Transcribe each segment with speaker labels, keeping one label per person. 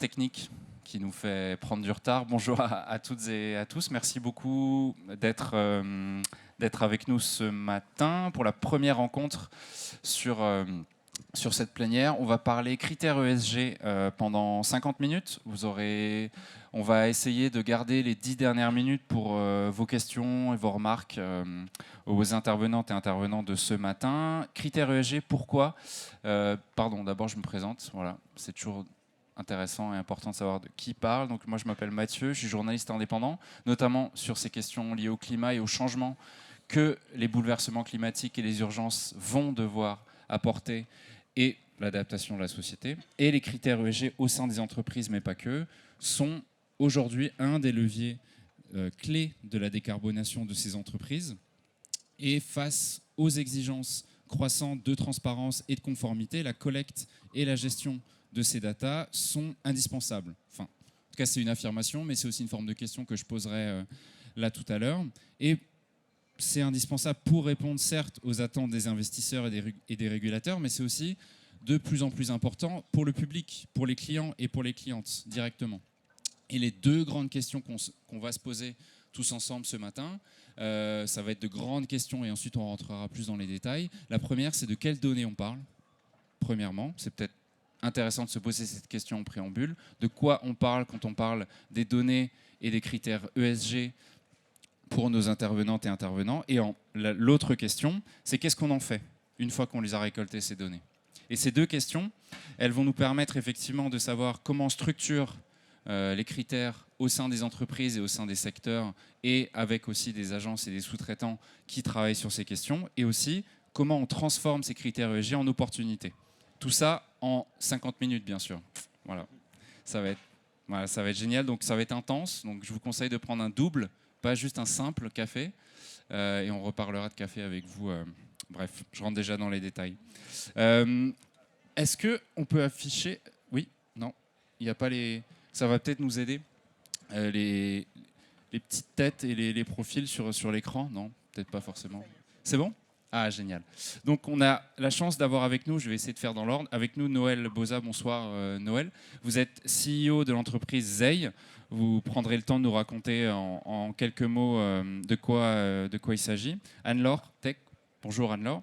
Speaker 1: technique qui nous fait prendre du retard. Bonjour à toutes et à tous. Merci beaucoup d'être avec nous ce matin pour la première rencontre sur cette plénière. On va parler critères ESG pendant 50 minutes. On va essayer de garder les 10 dernières minutes pour vos questions et vos remarques aux intervenantes et intervenants de ce matin. Critères ESG, pourquoi Pardon, d'abord je me présente. Voilà, c'est toujours intéressant et important de savoir de qui parle. Donc moi je m'appelle Mathieu, je suis journaliste indépendant, notamment sur ces questions liées au climat et au changement que les bouleversements climatiques et les urgences vont devoir apporter et l'adaptation de la société. Et les critères ESG au sein des entreprises, mais pas que, sont aujourd'hui un des leviers clés de la décarbonation de ces entreprises. Et face aux exigences croissantes de transparence et de conformité, la collecte et la gestion de ces datas sont indispensables. Enfin, en tout cas, c'est une affirmation, mais c'est aussi une forme de question que je poserai là tout à l'heure. Et c'est indispensable pour répondre, certes, aux attentes des investisseurs et des régulateurs, mais c'est aussi de plus en plus important pour le public, pour les clients et pour les clientes directement. Et les deux grandes questions qu'on va se poser tous ensemble ce matin, ça va être de grandes questions et ensuite on rentrera plus dans les détails. La première, c'est de quelles données on parle. Premièrement, c'est peut-être intéressant de se poser cette question en préambule. De quoi on parle quand on parle des données et des critères ESG pour nos intervenantes et intervenants. Et l'autre question, c'est qu'est-ce qu'on en fait une fois qu'on les a récoltées, ces données. Et ces deux questions, elles vont nous permettre effectivement de savoir comment on structure les critères au sein des entreprises et au sein des secteurs, et avec aussi des agences et des sous-traitants qui travaillent sur ces questions, et aussi comment on transforme ces critères ESG en opportunités. Tout ça en 50 minutes, bien sûr. Voilà, ça va être génial, donc ça va être intense. Donc je vous conseille de prendre un double, pas juste un simple café, et on reparlera de café avec vous. Bref, je rentre déjà dans les détails. Est-ce qu'on peut afficher... Oui, non, il n'y a pas les... Ça va peut-être nous aider. Les petites têtes et les profils sur l'écran. Non, peut-être pas forcément. C'est bon? Ah, génial. Donc, on a la chance d'avoir avec nous, je vais essayer de faire dans l'ordre, avec nous Noël Boza. Bonsoir Noël. Vous êtes CEO de l'entreprise Zei. Vous prendrez le temps de nous raconter en quelques mots de quoi il s'agit. Anne-Laure Tech. Bonjour Anne-Laure.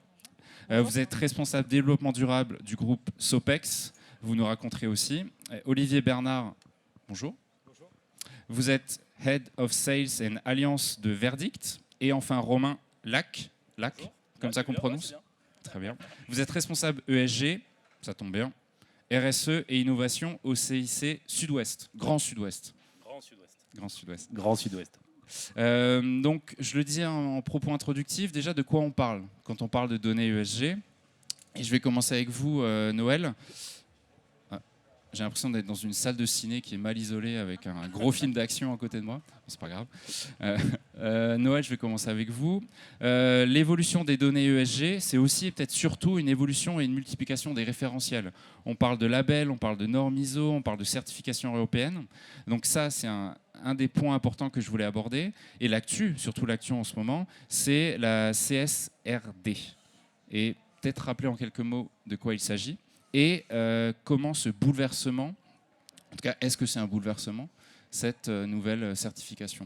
Speaker 1: Vous êtes responsable développement durable du groupe Sopex. Vous nous raconterez aussi. Olivier Bernard. Bonjour. Bonjour. Vous êtes Head of Sales and Alliance de Verdict. Et enfin Romain Lac. Comme ça qu'on prononce. Très bien. Vous êtes responsable ESG, ça tombe bien, RSE et innovation au CIC Sud-Ouest, Grand Sud-Ouest.
Speaker 2: Grand Sud-Ouest.
Speaker 1: Donc, je le dis en propos introductif, déjà de quoi on parle quand on parle de données ESG. Et je vais commencer avec vous, Noël. J'ai l'impression d'être dans une salle de ciné qui est mal isolée avec un gros film d'action à côté de moi. C'est pas grave. Noël, je vais commencer avec vous. L'évolution des données ESG, c'est aussi et peut-être surtout une évolution et une multiplication des référentiels. On parle de labels, on parle de normes ISO, on parle de certification européenne. Donc ça, c'est un des points importants que je voulais aborder. Et l'actu, surtout l'actu en ce moment, c'est la CSRD. Et peut-être rappeler en quelques mots de quoi il s'agit. Et comment ce bouleversement, en tout cas, est-ce que c'est un bouleversement, cette nouvelle certification?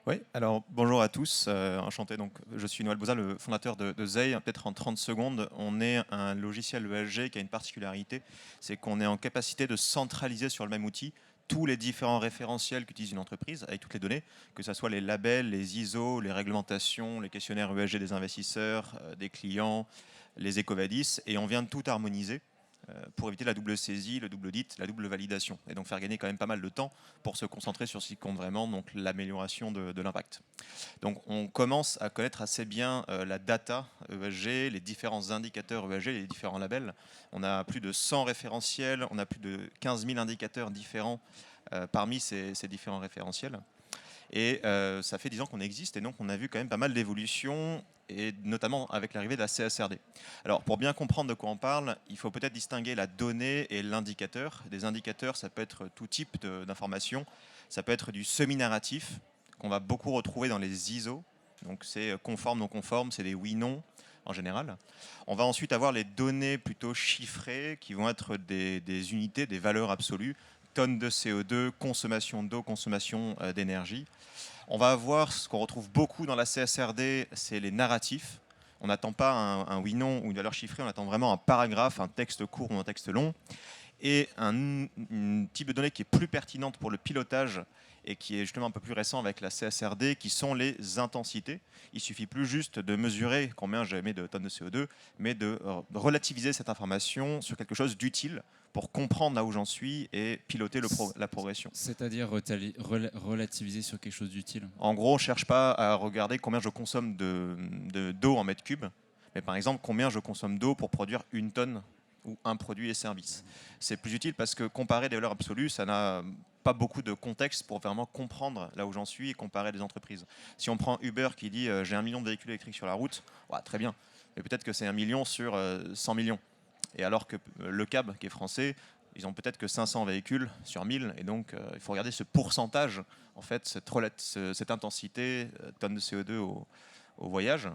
Speaker 3: Oui, alors bonjour à tous, enchanté. Donc, je suis Noël Boza, le fondateur de Zei. Peut-être en 30 secondes, on est un logiciel ESG qui a une particularité, c'est qu'on est en capacité de centraliser sur le même outil tous les différents référentiels qu'utilise une entreprise avec toutes les données, que ce soit les labels, les ISO, les réglementations, les questionnaires ESG des investisseurs, des clients, les EcoVadis, et on vient de tout harmoniser pour éviter la double saisie, le double audit, la double validation, et donc faire gagner quand même pas mal de temps pour se concentrer sur ce qui compte vraiment, donc l'amélioration de l'impact. Donc on commence à connaître assez bien la data ESG, les différents indicateurs ESG, les différents labels. On a plus de 100 référentiels, on a plus de 15 000 indicateurs différents parmi ces différents référentiels. Et ça fait 10 ans qu'on existe, et donc on a vu quand même pas mal d'évolutions, et notamment avec l'arrivée de la CSRD. Alors pour bien comprendre de quoi on parle, il faut peut-être distinguer la donnée et l'indicateur. Des indicateurs, ça peut être tout type d'informations. Ça peut être du semi-narratif, qu'on va beaucoup retrouver dans les ISO. Donc c'est conforme, non conforme, c'est des oui-non. en général. On va ensuite avoir les données plutôt chiffrées qui vont être des unités, des valeurs absolues, tonnes de CO2, consommation d'eau, consommation d'énergie. On va avoir ce qu'on retrouve beaucoup dans la CSRD, c'est les narratifs. On n'attend pas un oui-non ou une valeur chiffrée, on attend vraiment un paragraphe, un texte court ou un texte long. Et un type de données qui est plus pertinente pour le pilotage et qui est justement un peu plus récent avec la CSRD, qui sont les intensités. Il suffit plus juste de mesurer combien j'émets de tonnes de CO2, mais de relativiser cette information sur quelque chose d'utile pour comprendre là où j'en suis et piloter la progression.
Speaker 1: C'est-à-dire relativiser sur quelque chose d'utile.
Speaker 3: En gros, on ne cherche pas à regarder combien je consomme d'eau en mètre cube, mais par exemple combien je consomme d'eau pour produire une tonne ou un produit et service. C'est plus utile parce que comparer des valeurs absolues, ça n'a pas beaucoup de contexte pour vraiment comprendre là où j'en suis et comparer des entreprises. Si on prend Uber qui dit j'ai 1 million de véhicules électriques sur la route, ouais, très bien, mais peut-être que c'est 1 million sur 100 millions. Et alors que le CAB, qui est français, ils ont peut-être que 500 véhicules sur 1000, et donc il faut regarder ce pourcentage, en fait, cette intensité, tonnes de CO2 au voyage,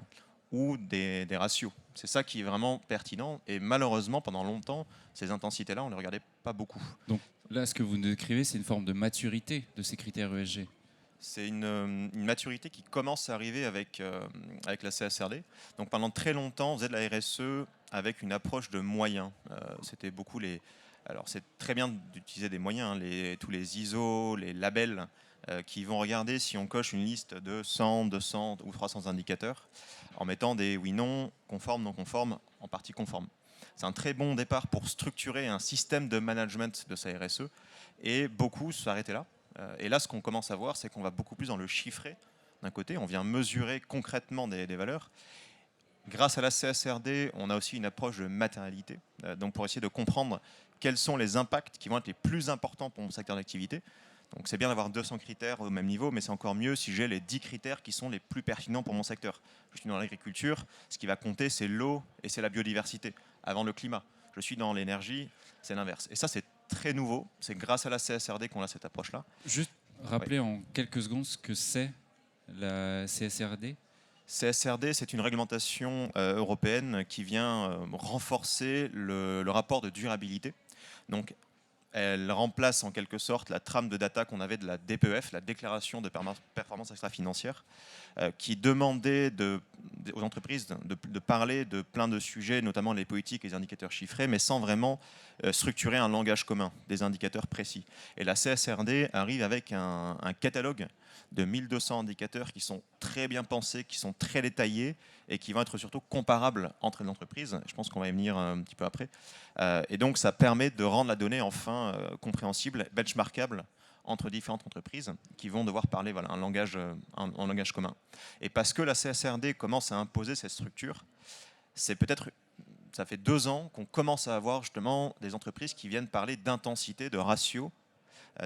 Speaker 3: ou des ratios. C'est ça qui est vraiment pertinent. Et malheureusement, pendant longtemps, ces intensités-là, on ne les regardait pas beaucoup.
Speaker 1: Donc là, ce que vous décrivez, c'est une forme de maturité de ces critères ESG.
Speaker 3: C'est une maturité qui commence à arriver avec la CSRD. Donc pendant très longtemps, on faisait de la RSE avec une approche de moyens. C'était beaucoup les... Alors c'est très bien d'utiliser des moyens, tous les ISO, les labels, qui vont regarder si on coche une liste de 100, 200 ou 300 indicateurs en mettant des oui-non, conformes, non conformes, en partie conformes. C'est un très bon départ pour structurer un système de management de sa RSE et beaucoup s'arrêtaient là. Et là, ce qu'on commence à voir, c'est qu'on va beaucoup plus dans le chiffré d'un côté, on vient mesurer concrètement des valeurs. Grâce à la CSRD, on a aussi une approche de matérialité, donc pour essayer de comprendre quels sont les impacts qui vont être les plus importants pour mon secteur d'activité. Donc c'est bien d'avoir 200 critères au même niveau, mais c'est encore mieux si j'ai les 10 critères qui sont les plus pertinents pour mon secteur. Je suis dans l'agriculture, ce qui va compter, c'est l'eau et c'est la biodiversité, avant le climat. Je suis dans l'énergie, c'est l'inverse. Et ça, c'est très nouveau. C'est grâce à la CSRD qu'on a cette approche-là.
Speaker 1: Juste rappeler en quelques secondes ce que c'est la CSRD.
Speaker 3: CSRD, c'est une réglementation européenne qui vient renforcer le rapport de durabilité. Donc, elle remplace en quelque sorte la trame de data qu'on avait de la DPEF, la déclaration de performance extra-financière, qui demandait aux entreprises de parler de plein de sujets, notamment les politiques et les indicateurs chiffrés, mais sans vraiment structurer un langage commun, des indicateurs précis. Et la CSRD arrive avec un catalogue de 1200 indicateurs qui sont très bien pensés, qui sont très détaillés et qui vont être surtout comparables entre les entreprises. Je pense qu'on va y venir un petit peu après. Et donc, ça permet de rendre la donnée enfin compréhensible, benchmarkable entre différentes entreprises qui vont devoir parler un langage commun. Et parce que la CSRD commence à imposer cette structure, ça fait 2 ans qu'on commence à avoir justement des entreprises qui viennent parler d'intensité, de ratio,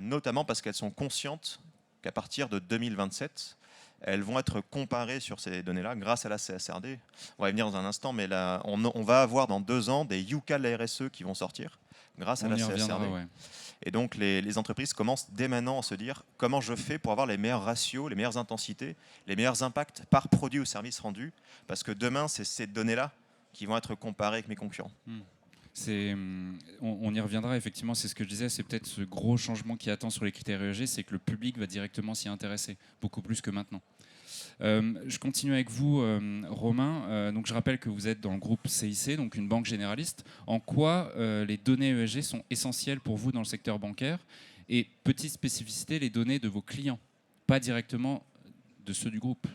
Speaker 3: notamment parce qu'elles sont conscientes qu'à partir de 2027, elles vont être comparées sur ces données-là grâce à la CSRD. On va y venir dans un instant, mais là, on va avoir dans 2 ans des UCA de la RSE qui vont sortir grâce à la CSRD. Ouais. Et donc les entreprises commencent dès maintenant à se dire comment je fais pour avoir les meilleurs ratios, les meilleures intensités, les meilleurs impacts par produit ou service rendu, parce que demain, c'est ces données-là qui vont être comparées avec mes concurrents.
Speaker 1: On y reviendra effectivement, c'est ce que je disais, c'est peut-être ce gros changement qui attend sur les critères ESG, c'est que le public va directement s'y intéresser, beaucoup plus que maintenant. Je continue avec vous, Romain. Donc je rappelle que vous êtes dans le groupe CIC, donc une banque généraliste. En quoi les données ESG sont essentielles pour vous dans le secteur bancaire? Et petite spécificité, les données de vos clients, pas directement de ceux du groupe.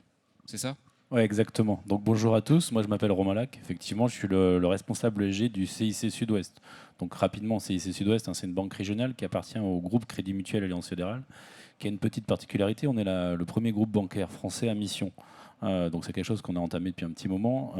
Speaker 1: C'est ça?
Speaker 2: Oui, exactement. Donc bonjour à tous, moi je m'appelle Romain Lac, effectivement je suis le responsable ESG du CIC Sud-Ouest. Donc rapidement, CIC Sud-Ouest, c'est une banque régionale qui appartient au groupe Crédit Mutuel Alliance Fédérale, qui a une petite particularité, on est le premier groupe bancaire français à mission. Donc c'est quelque chose qu'on a entamé depuis un petit moment,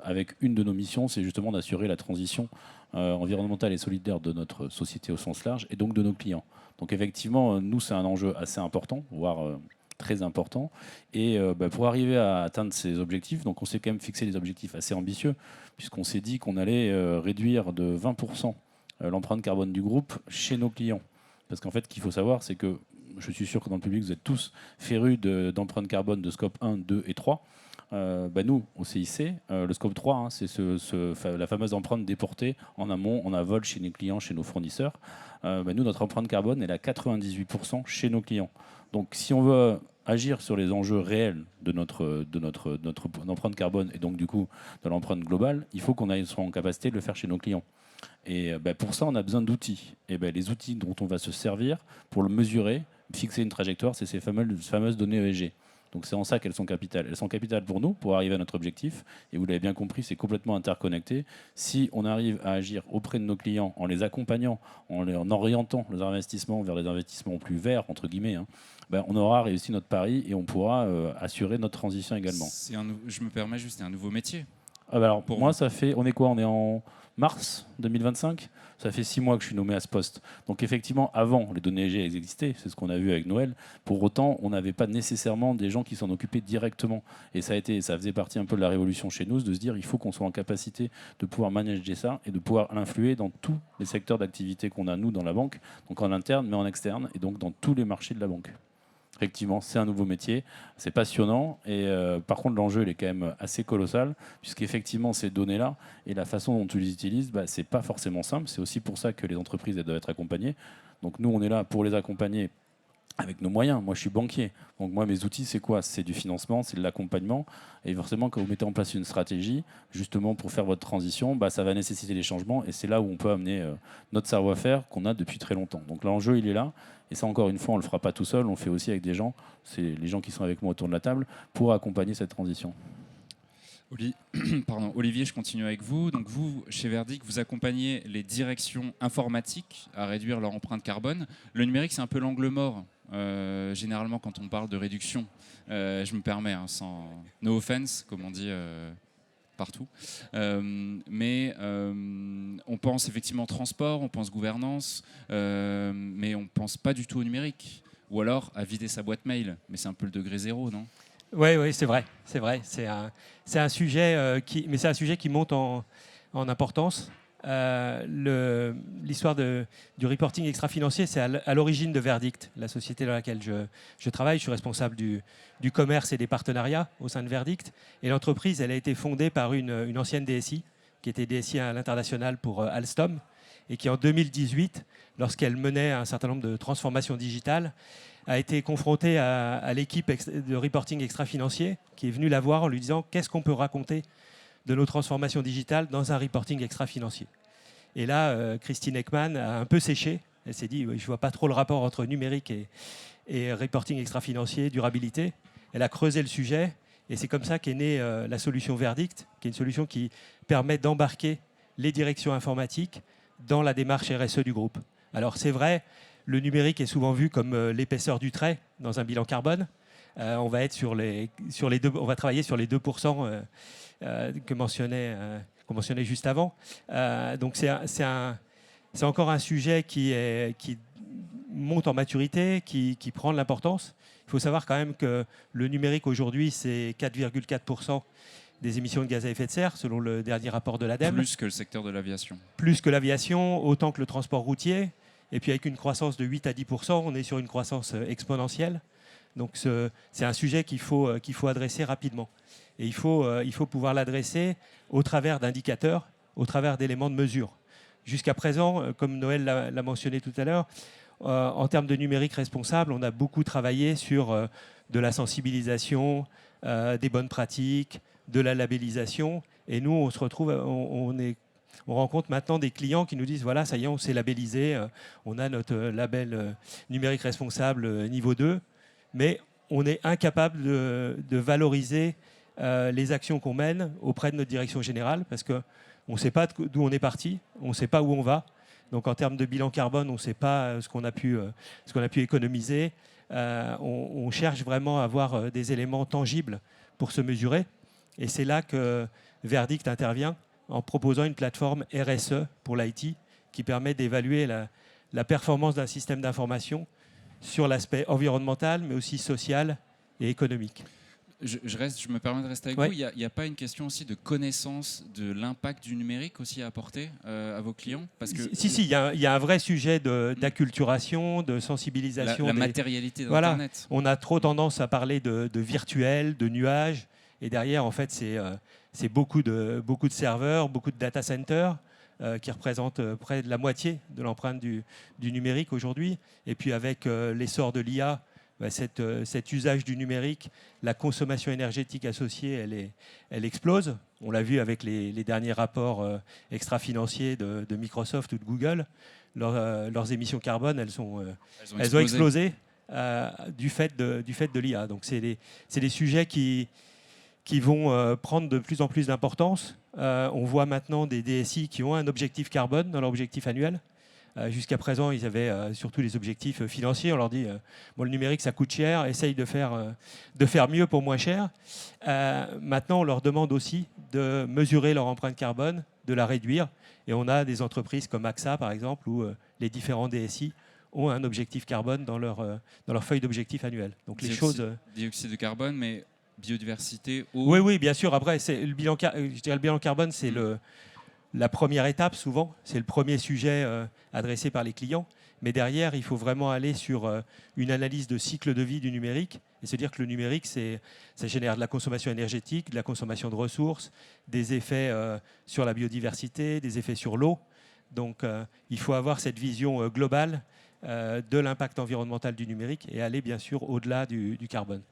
Speaker 2: avec une de nos missions, c'est justement d'assurer la transition environnementale et solidaire de notre société au sens large, et donc de nos clients. Donc effectivement, nous c'est un enjeu assez important, voire... très important. Et pour arriver à atteindre ces objectifs, donc on s'est quand même fixé des objectifs assez ambitieux, puisqu'on s'est dit qu'on allait réduire de 20% l'empreinte carbone du groupe chez nos clients. Parce qu'en fait, ce qu'il faut savoir, c'est que je suis sûr que dans le public, vous êtes tous férus d'empreinte carbone de scope 1, 2 et 3. nous, au CIC, le scope 3, hein, c'est la fameuse empreinte déportée en amont, en aval, chez nos clients, chez nos fournisseurs. Nous, notre empreinte carbone, elle est à 98% chez nos clients. Donc si on veut agir sur les enjeux réels de notre empreinte carbone et donc du coup de l'empreinte globale, il faut qu'on soit en capacité de le faire chez nos clients. Et pour ça, on a besoin d'outils. Et les outils dont on va se servir pour le mesurer, fixer une trajectoire, c'est ces fameuses données ESG. Donc c'est en ça qu'elles sont capitales. Elles sont capitales pour nous, pour arriver à notre objectif. Et vous l'avez bien compris, c'est complètement interconnecté. Si on arrive à agir auprès de nos clients en les accompagnant, en orientant les investissements vers les investissements plus verts, entre guillemets, hein, on aura réussi notre pari et on pourra assurer notre transition également.
Speaker 1: Je me permets juste, c'est un nouveau métier.
Speaker 2: Alors pour moi, ça fait... On est quoi ? On est en mars 2025 ? Ça fait 6 mois que je suis nommé à ce poste. Donc effectivement, avant, les données ESG existaient, c'est ce qu'on a vu avec Noël. Pour autant, on n'avait pas nécessairement des gens qui s'en occupaient directement. Et ça faisait partie un peu de la révolution chez nous, de se dire il faut qu'on soit en capacité de pouvoir manager ça et de pouvoir l'influer dans tous les secteurs d'activité qu'on a, nous, dans la banque, donc en interne, mais en externe, et donc dans tous les marchés de la banque. Effectivement, c'est un nouveau métier, c'est passionnant et par contre l'enjeu il est quand même assez colossal puisqu'effectivement ces données-là et la façon dont tu les utilises, c'est pas forcément simple. C'est aussi pour ça que les entreprises elles doivent être accompagnées. Donc nous on est là pour les accompagner avec nos moyens. Moi je suis banquier, donc moi mes outils c'est quoi ? C'est du financement, c'est de l'accompagnement et forcément quand vous mettez en place une stratégie justement pour faire votre transition, ça va nécessiter des changements et c'est là où on peut amener notre savoir-faire qu'on a depuis très longtemps. Donc l'enjeu il est là. Et ça, encore une fois, on ne le fera pas tout seul, on le fait aussi avec des gens, c'est les gens qui sont avec moi autour de la table, pour accompagner cette transition.
Speaker 1: Olivier, je continue avec vous. Donc vous, chez Verdict, vous accompagnez les directions informatiques à réduire leur empreinte carbone. Le numérique, c'est un peu l'angle mort, généralement, quand on parle de réduction. Je me permets, sans no offense, comme on dit... partout. Mais on pense effectivement transport, on pense gouvernance, mais on ne pense pas du tout au numérique. Ou alors à vider sa boîte mail. Mais c'est un peu le degré zéro, non ?
Speaker 4: Oui, c'est vrai. C'est un sujet qui monte en importance. L'histoire du reporting extra-financier, c'est à l'origine de Verdict, la société dans laquelle je travaille. Je suis responsable du commerce et des partenariats au sein de Verdict. Et l'entreprise, elle a été fondée par une ancienne DSI, qui était DSI à l'international pour Alstom, et qui en 2018, lorsqu'elle menait un certain nombre de transformations digitales, a été confrontée à l'équipe de reporting extra-financier, qui est venue la voir en lui disant « Qu'est-ce qu'on peut raconter de nos transformations digitales dans un reporting extra-financier ?» Et là, Christine Ekman a un peu séché. Elle s'est dit, je ne vois pas trop le rapport entre numérique et reporting extra-financier, durabilité. Elle a creusé le sujet et c'est comme ça qu'est née la solution Verdict, qui est une solution qui permet d'embarquer les directions informatiques dans la démarche RSE du groupe. Alors c'est vrai, le numérique est souvent vu comme l'épaisseur du trait dans un bilan carbone. On va être on va travailler sur les 2% que mentionnait juste avant. Donc c'est encore un sujet qui monte en maturité, qui prend de l'importance. Il faut savoir quand même que le numérique aujourd'hui, c'est 4,4% des émissions de gaz à effet de serre, selon le dernier rapport de l'ADEME.
Speaker 1: Plus que le secteur de l'aviation.
Speaker 4: Plus que l'aviation, autant que le transport routier. Et puis avec une croissance de 8 à 10%, on est sur une croissance exponentielle. Donc c'est un sujet qu'il faut adresser rapidement. Et il faut pouvoir l'adresser au travers d'indicateurs, au travers d'éléments de mesure. Jusqu'à présent, comme Noël l'a mentionné tout à l'heure, en termes de numérique responsable, on a beaucoup travaillé sur de la sensibilisation, des bonnes pratiques, de la labellisation. Et nous, on se retrouve, on rencontre maintenant des clients qui nous disent voilà, ça y est, on s'est labellisé, on a notre label numérique responsable niveau 2, mais on est incapable de valoriser les actions qu'on mène auprès de notre direction générale parce qu'on ne sait pas d'où on est parti, on ne sait pas où on va. Donc en termes de bilan carbone, on ne sait pas ce qu'on a pu économiser. On cherche vraiment à avoir des éléments tangibles pour se mesurer. Et c'est là que Verdict intervient en proposant une plateforme RSE pour l'IT qui permet d'évaluer la performance d'un système d'information sur l'aspect environnemental, mais aussi social et économique.
Speaker 1: Je me permets de rester avec vous. Il n'y a pas une question aussi de connaissance de l'impact du numérique aussi à apporter à vos clients parce que
Speaker 4: Si, il y a un vrai sujet d'acculturation, de sensibilisation.
Speaker 1: La matérialité d'Internet.
Speaker 4: Voilà. On a trop tendance à parler de virtuel, de nuages. Et derrière, en fait, c'est beaucoup de serveurs, beaucoup de data centers qui représentent près de la moitié de l'empreinte du numérique aujourd'hui. Et puis avec l'essor de l'IA, cet usage du numérique, la consommation énergétique associée, elle explose. On l'a vu avec les derniers rapports extra-financiers de Microsoft ou de Google. Leurs émissions carbone, elles ont explosé du fait de l'IA. Donc c'est des sujets qui vont prendre de plus en plus d'importance. On voit maintenant des DSI qui ont un objectif carbone dans leur objectif annuel. Jusqu'à présent, ils avaient surtout les objectifs financiers. On leur dit bon, le numérique, ça coûte cher, essaye de faire mieux pour moins cher. Maintenant, on leur demande aussi de mesurer leur empreinte carbone, de la réduire. Et on a des entreprises comme AXA, par exemple, où les différents DSI ont un objectif carbone dans leur feuille d'objectif annuel. Donc
Speaker 1: dioxyde de carbone, mais biodiversité, eau.
Speaker 4: Oui, bien sûr. Après, le bilan carbone, c'est la première étape, souvent. C'est le premier sujet adressé par les clients. Mais derrière, il faut vraiment aller sur une analyse de cycle de vie du numérique et se dire que le numérique, ça génère de la consommation énergétique, de la consommation de ressources, des effets sur la biodiversité, des effets sur l'eau. Donc, il faut avoir cette vision globale de l'impact environnemental du numérique et aller, bien sûr, au-delà du carbone.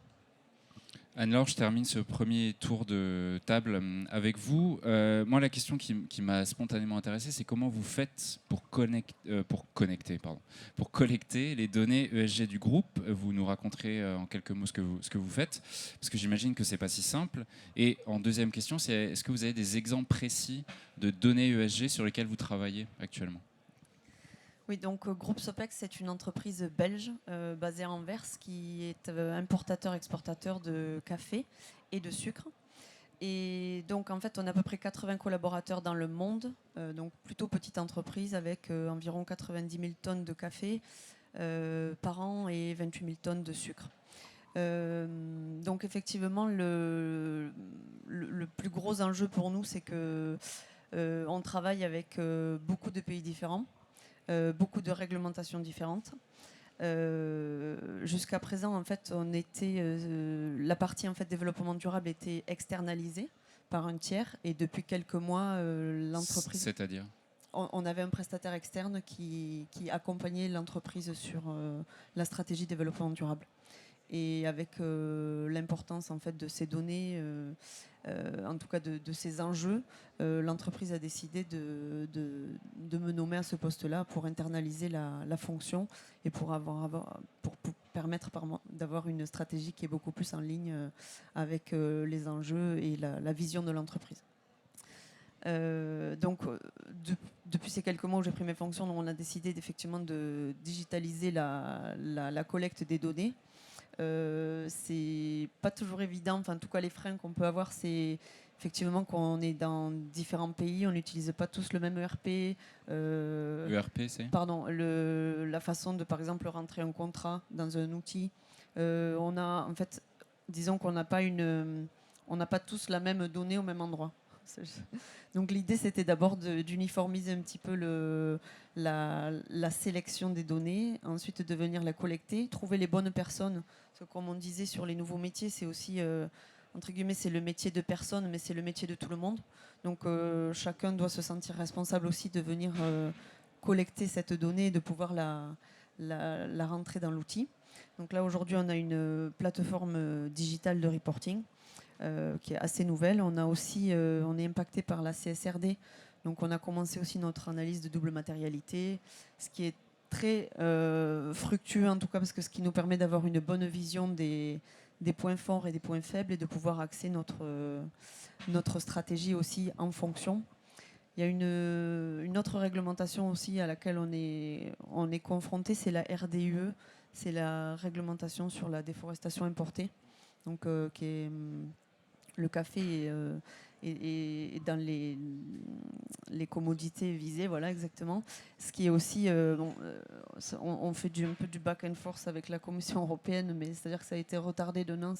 Speaker 1: Anne-Laure, je termine ce premier tour de table avec vous. Moi, la question qui m'a spontanément intéressé, c'est comment vous faites pour collecter les données ESG du groupe. Vous nous raconterez en quelques mots ce que vous faites, parce que j'imagine que c'est pas si simple. Et en deuxième question, c'est est-ce que vous avez des exemples précis de données ESG sur lesquelles vous travaillez actuellement ?
Speaker 5: Oui, donc Groupe Sopex, c'est une entreprise belge basée à Anvers qui est importateur-exportateur de café et de sucre. Et donc en fait, on a à peu près 80 collaborateurs dans le monde, donc plutôt petite entreprise avec environ 90 000 tonnes de café par an et 28 000 tonnes de sucre. Donc effectivement, le plus gros enjeu pour nous, c'est que on travaille avec beaucoup de pays différents. Beaucoup de réglementations différentes. Jusqu'à présent, en fait, la partie en fait, développement durable était externalisée par un tiers et depuis quelques mois, l'entreprise...
Speaker 1: C'est-à-dire ?
Speaker 5: On avait un prestataire externe qui accompagnait l'entreprise sur la stratégie développement durable. Et avec l'importance en fait, de ces données, en tout cas de ces enjeux, l'entreprise a décidé de me nommer à ce poste-là pour internaliser la fonction et pour permettre d'avoir une stratégie qui est beaucoup plus en ligne avec les enjeux et la vision de l'entreprise. Donc, depuis ces quelques mois où j'ai pris mes fonctions, on a décidé effectivement de digitaliser la collecte des données. C'est pas toujours évident. Enfin, en tout cas, les freins qu'on peut avoir, c'est effectivement qu'on est dans différents pays, on n'utilise pas tous le même ERP.
Speaker 1: ERP, c'est ?
Speaker 5: Pardon, la façon de, par exemple, rentrer un contrat dans un outil. On a, en fait, disons qu'on n'a pas on n'a pas tous la même donnée au même endroit. Donc l'idée, c'était d'abord d'uniformiser un petit peu la sélection des données, ensuite de venir la collecter, trouver les bonnes personnes. Parce que comme on disait sur les nouveaux métiers, c'est aussi, entre guillemets, c'est le métier de personne, mais c'est le métier de tout le monde. Donc chacun doit se sentir responsable aussi de venir collecter cette donnée et de pouvoir la rentrer dans l'outil. Donc là, aujourd'hui, on a une plateforme digitale de reporting qui est assez nouvelle. On est impacté par la CSRD, donc on a commencé aussi notre analyse de double matérialité, ce qui est très fructueux en tout cas, parce que ce qui nous permet d'avoir une bonne vision des points forts et des points faibles et de pouvoir axer notre stratégie aussi en fonction. Il y a une autre réglementation aussi à laquelle on est confronté, c'est la RDUE, c'est la réglementation sur la déforestation importée, donc qui est le café est dans les commodités visées, voilà exactement. Ce qui est aussi, on fait un peu du back and forth avec la Commission européenne, mais c'est-à-dire que ça a été retardé d'un an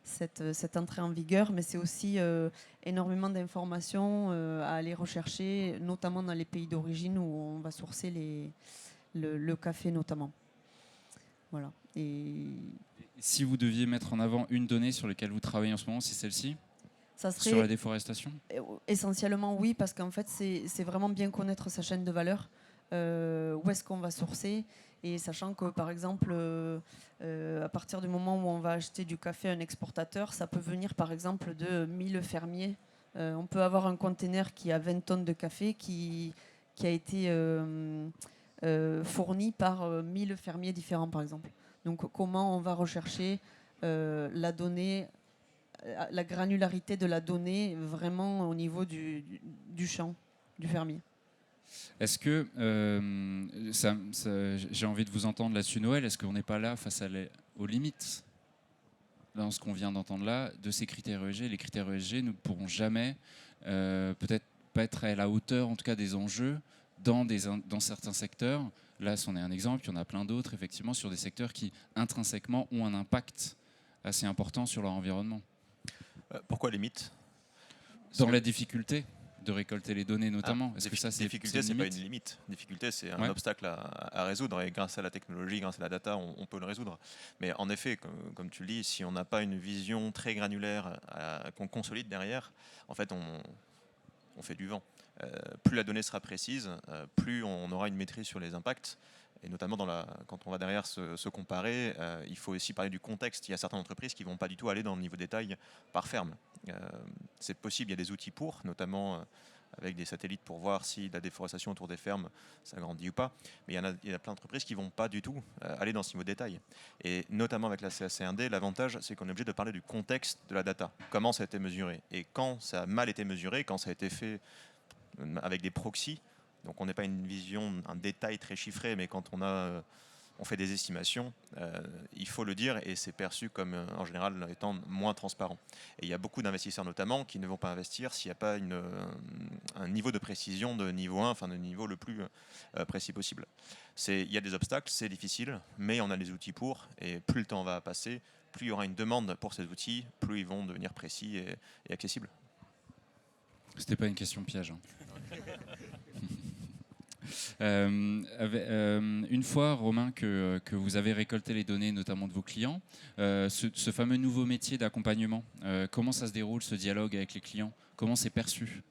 Speaker 5: cette entrée en vigueur, mais c'est aussi énormément d'informations à aller rechercher, notamment dans les pays d'origine où on va sourcer le café notamment. Voilà. Et
Speaker 1: Si vous deviez mettre en avant une donnée sur laquelle vous travaillez en ce moment, c'est celle-ci,
Speaker 5: ça
Speaker 1: sur
Speaker 5: serait
Speaker 1: la déforestation?
Speaker 5: essentiellement oui, parce qu'en fait, c'est vraiment bien connaître sa chaîne de valeur, où est-ce qu'on va sourcer, et sachant que, par exemple, à partir du moment où on va acheter du café à un exportateur, ça peut venir, par exemple, de 1000 fermiers. On peut avoir un conteneur qui a 20 tonnes de café qui a été fourni par 1000 fermiers différents, par exemple. Donc, comment on va rechercher la donnée, la granularité de la donnée vraiment au niveau du champ, du fermier.
Speaker 1: Est-ce que, j'ai envie de vous entendre là-dessus, Noël, est-ce qu'on n'est pas là face aux limites, dans ce qu'on vient d'entendre là, de ces critères ESG? Les critères ESG ne pourront jamais, peut-être pas être à la hauteur, en tout cas, des enjeux dans certains secteurs. Là, c'en est un exemple, il y en a plein d'autres, effectivement, sur des secteurs qui, intrinsèquement, ont un impact assez important sur leur environnement.
Speaker 3: Pourquoi limite?
Speaker 1: Dans la difficulté de récolter les données, notamment. Est-ce que ça, c'est
Speaker 3: difficulté, c'est
Speaker 1: une
Speaker 3: pas
Speaker 1: limite?
Speaker 3: une limite. Difficulté, c'est un obstacle à résoudre, et grâce à la technologie, grâce à la data, on peut le résoudre. Mais en effet, comme tu le dis, si on n'a pas une vision très granulaire qu'on consolide derrière, en fait, on fait du vent. Plus la donnée sera précise, plus on aura une maîtrise sur les impacts. Et notamment quand on va derrière se comparer, il faut aussi parler du contexte. Il y a certaines entreprises qui ne vont pas du tout aller dans le niveau détail par ferme. C'est possible, il y a des outils pour, notamment avec des satellites pour voir si la déforestation autour des fermes s'agrandit ou pas. Mais il y a plein d'entreprises qui ne vont pas du tout aller dans ce niveau de détail. Et notamment avec la CAC1D, l'avantage, c'est qu'on est obligé de parler du contexte de la data. Comment ça a été mesuré. Et quand ça a mal été mesuré, quand ça a été fait avec des proxys, donc on n'est pas une vision, un détail très chiffré, mais quand on fait des estimations, il faut le dire, et c'est perçu comme en général étant moins transparent. Et il y a beaucoup d'investisseurs notamment qui ne vont pas investir s'il n'y a pas un niveau de précision de niveau 1, enfin de niveau le plus précis possible. Il y a des obstacles, c'est difficile, mais on a les outils pour, et plus le temps va passer, plus il y aura une demande pour ces outils, plus ils vont devenir précis et accessibles.
Speaker 1: C'était pas une question piège. Une fois, Romain, que vous avez récolté les données, notamment de vos clients, ce fameux nouveau métier d'accompagnement, comment ça se déroule, ce dialogue avec les clients? Comment c'est perçu?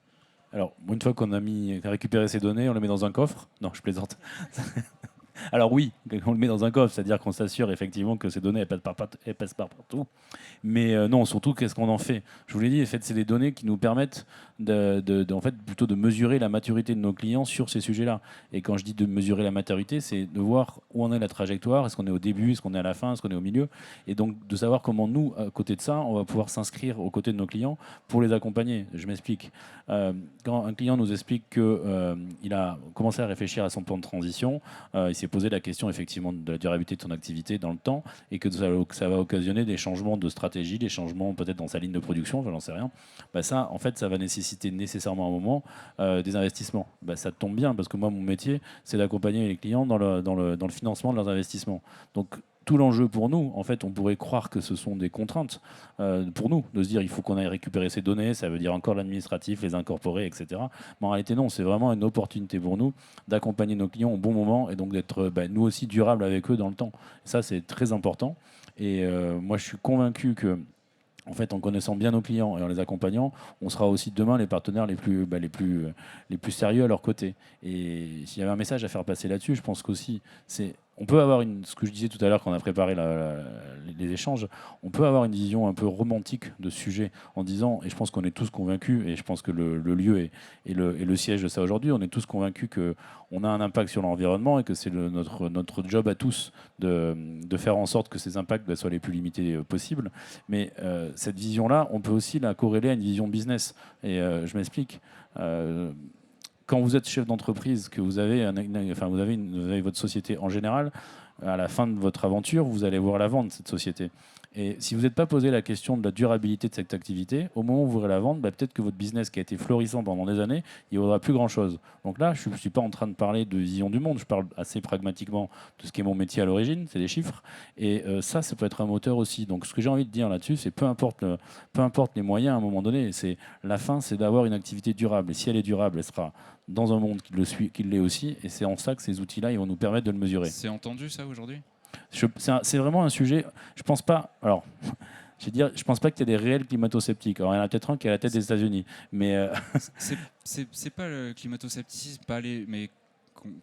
Speaker 2: Alors, une fois qu'on a récupéré ces données, on les met dans un coffre. Non, je plaisante. Alors oui, on le met dans un coffre, c'est-à-dire qu'on s'assure effectivement que ces données elles passent pas partout. Mais non, surtout, qu'est-ce qu'on en fait? Je vous l'ai dit, en fait, c'est des données qui nous permettent en fait, plutôt de mesurer la maturité de nos clients sur ces sujets-là. Et quand je dis de mesurer la maturité, c'est de voir où en est la trajectoire. Est-ce qu'on est au début? Est-ce qu'on est à la fin? Est-ce qu'on est au milieu? Et donc, de savoir comment nous, à côté de ça, on va pouvoir s'inscrire aux côtés de nos clients pour les accompagner. Je m'explique. Quand un client nous explique qu'il a commencé à réfléchir à son plan de transition, il s'est posé la question effectivement de la durabilité de son activité dans le temps, et que ça va occasionner des changements de stratégie, des changements peut-être dans sa ligne de production, j'en sais rien. Ça, en fait, ça va nécessiter nécessairement à un moment des investissements. Ça tombe bien, parce que moi, mon métier, c'est d'accompagner les clients dans le financement de leurs investissements. Donc, tout l'enjeu pour nous, en fait, on pourrait croire que ce sont des contraintes pour nous, de se dire il faut qu'on aille récupérer ces données, ça veut dire encore l'administratif, les incorporer, etc. Mais en réalité, non, c'est vraiment une opportunité pour nous d'accompagner nos clients au bon moment, et donc d'être nous aussi durables avec eux dans le temps. Et ça, c'est très important. Et moi, je suis convaincu que, en fait, en connaissant bien nos clients et en les accompagnant, on sera aussi demain les partenaires les plus sérieux à leur côté. Et s'il y avait un message à faire passer là-dessus, je pense qu'aussi, on peut avoir ce que je disais tout à l'heure quand on a préparé les échanges, on peut avoir une vision un peu romantique de ce sujet en disant, et je pense qu'on est tous convaincus, et je pense que le lieu est le siège de ça aujourd'hui, on est tous convaincus qu'on a un impact sur l'environnement et que c'est notre job à tous de faire en sorte que ces impacts soient les plus limités possibles. Mais cette vision-là, on peut aussi la corréler à une vision business. Et je m'explique. Quand vous êtes chef d'entreprise, que vous avez votre société en général, à la fin de votre aventure, vous allez voir la vente de cette société. Et si vous n'êtes pas posé la question de la durabilité de cette activité, au moment où vous aurez la vente, peut-être que votre business qui a été florissant pendant des années, il ne vaudra plus grand-chose. Donc là, je ne suis pas en train de parler de vision du monde, je parle assez pragmatiquement de ce qui est mon métier à l'origine, c'est des chiffres. Et ça peut être un moteur aussi. Donc ce que j'ai envie de dire là-dessus, c'est peu importe les moyens à un moment donné, la fin, c'est d'avoir une activité durable. Et si elle est durable, elle sera dans un monde qui l'est aussi. Et c'est en ça que ces outils-là, ils vont nous permettre de le mesurer.
Speaker 1: C'est entendu ça aujourd'hui?
Speaker 2: C'est vraiment un sujet. Je pense pas. Alors, je pense pas qu'il y ait des réels climato-sceptiques. Alors, il y en a peut-être un qui est à la tête des États-Unis, mais
Speaker 1: C'est pas le climato-scepticisme, mais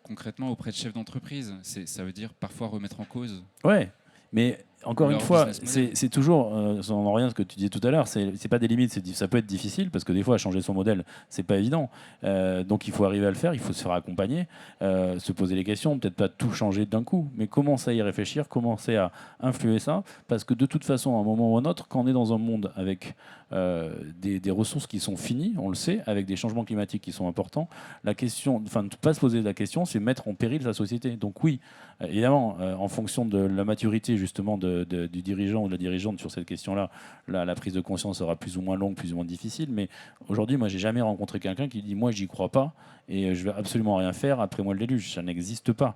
Speaker 1: concrètement auprès de chefs d'entreprise. Ça veut dire parfois remettre en cause
Speaker 2: ouais. Mais encore
Speaker 1: leur
Speaker 2: une fois,
Speaker 1: business model.
Speaker 2: c'est toujours, en rien ce que tu disais tout à l'heure, c'est pas des limites, ça peut être difficile parce que des fois, changer son modèle, c'est pas évident. Donc il faut arriver à le faire, il faut se faire accompagner, se poser les questions, peut-être pas tout changer d'un coup, mais commencer à y réfléchir, commencer à influer ça, parce que de toute façon, à un moment ou à un autre, quand on est dans un monde avec des ressources qui sont finies, on le sait, avec des changements climatiques qui sont importants, la question, enfin, ne pas se poser la question, c'est mettre en péril sa société. Donc oui, évidemment, en fonction de la maturité justement du dirigeant ou de la dirigeante sur cette question-là, la prise de conscience sera plus ou moins longue, plus ou moins difficile. Mais aujourd'hui, moi, j'ai jamais rencontré quelqu'un qui dit moi, j'y crois pas et je vais absolument rien faire après moi le déluge. Ça n'existe pas.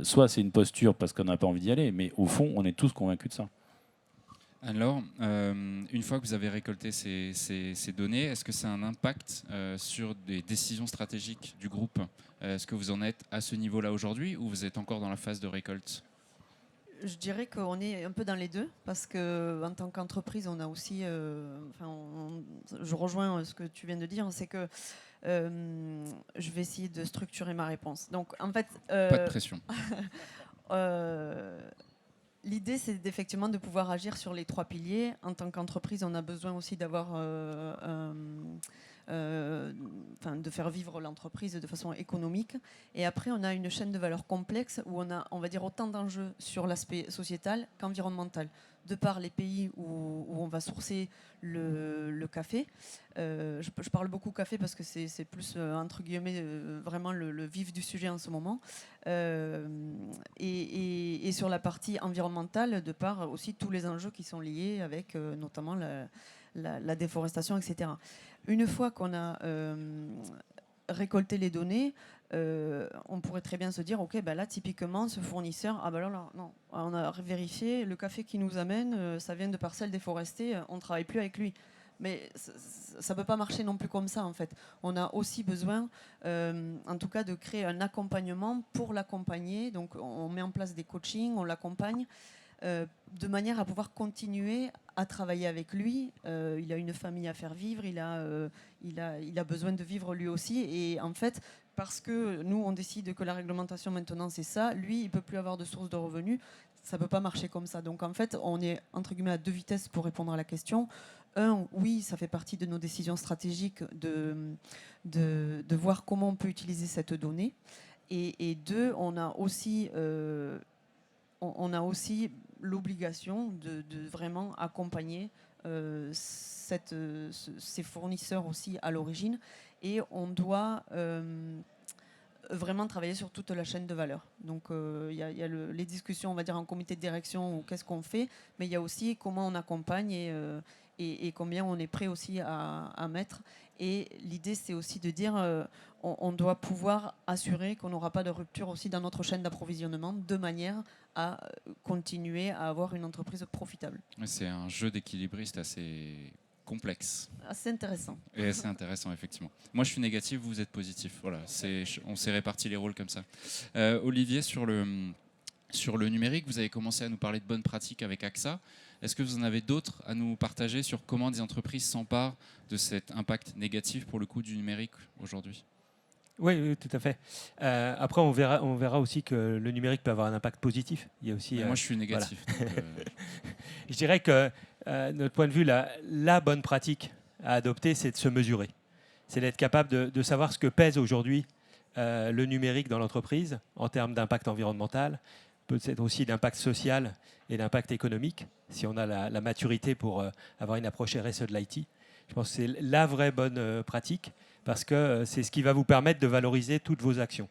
Speaker 2: Soit c'est une posture parce qu'on n'a pas envie d'y aller, mais au fond, on est tous convaincus de ça.
Speaker 1: Alors, une fois que vous avez récolté ces données, est-ce que ça a un impact sur des décisions stratégiques du groupe? Est-ce que vous en êtes à ce niveau-là aujourd'hui ou vous êtes encore dans la phase de récolte?
Speaker 5: Je dirais qu'on est un peu dans les deux, parce qu'en tant qu'entreprise, on a aussi, je rejoins ce que tu viens de dire, c'est que je vais essayer de structurer ma réponse. Donc, en fait,
Speaker 1: Pas de pression.
Speaker 5: l'idée, c'est effectivement de pouvoir agir sur les 3 piliers. En tant qu'entreprise, on a besoin aussi d'avoir de faire vivre l'entreprise de façon économique. Et après, on a une chaîne de valeur complexe où on a, on va dire, autant d'enjeux sur l'aspect sociétal qu'environnemental. De par les pays où on va sourcer le café. Je parle beaucoup café parce que c'est plus, entre guillemets, vraiment le vif du sujet en ce moment. Et sur la partie environnementale, de par aussi tous les enjeux qui sont liés avec notamment la déforestation, etc. Une fois qu'on a récolté les données, on pourrait très bien se dire, ok, ben là typiquement ce fournisseur, ah ben là non, on a vérifié, le café qui nous amène, ça vient de parcelles déforestées, on ne travaille plus avec lui. Mais ça ne peut pas marcher non plus comme ça en fait. On a aussi besoin, en tout cas, de créer un accompagnement pour l'accompagner. Donc on met en place des coachings, on l'accompagne. De manière à pouvoir continuer à travailler avec lui. Il a une famille à faire vivre, il a besoin de vivre lui aussi. Et en fait, parce que nous, on décide que la réglementation maintenant, c'est ça, lui, il ne peut plus avoir de source de revenus, ça ne peut pas marcher comme ça. Donc en fait, on est entre guillemets à 2 vitesses pour répondre à la question. Un, oui, ça fait partie de nos décisions stratégiques de voir comment on peut utiliser cette donnée. Et 2, on a aussi l'obligation de vraiment accompagner ces fournisseurs aussi à l'origine, et on doit vraiment travailler sur toute la chaîne de valeur. Donc il y a les discussions, on va dire, en comité de direction, ou qu'est-ce qu'on fait, mais il y a aussi comment on accompagne et combien on est prêt aussi à mettre. Et l'idée, c'est aussi de dire on doit pouvoir assurer qu'on n'aura pas de rupture aussi dans notre chaîne d'approvisionnement, de manière à continuer à avoir une entreprise profitable.
Speaker 1: C'est un jeu d'équilibriste assez complexe.
Speaker 5: Assez intéressant.
Speaker 1: Et assez intéressant, effectivement. Moi, je suis négatif, vous êtes positif. Voilà, on s'est réparti les rôles comme ça. Olivier, sur le numérique, vous avez commencé à nous parler de bonnes pratiques avec AXA. Est-ce que vous en avez d'autres à nous partager sur comment des entreprises s'emparent de cet impact négatif, pour le coup, du numérique aujourd'hui ?
Speaker 4: Oui, tout à fait. Après, on verra aussi que le numérique peut avoir un impact positif. Il y a aussi,
Speaker 1: moi, je suis négatif.
Speaker 4: Voilà. Donc, je dirais que, de notre point de vue, la bonne pratique à adopter, c'est de se mesurer. C'est d'être capable de savoir ce que pèse aujourd'hui le numérique dans l'entreprise en termes d'impact environnemental, peut-être aussi d'impact social et d'impact économique, si on a la maturité pour avoir une approche RSE de l'IT. Je pense que c'est la vraie bonne pratique, parce que c'est ce qui va vous permettre de valoriser toutes vos actions,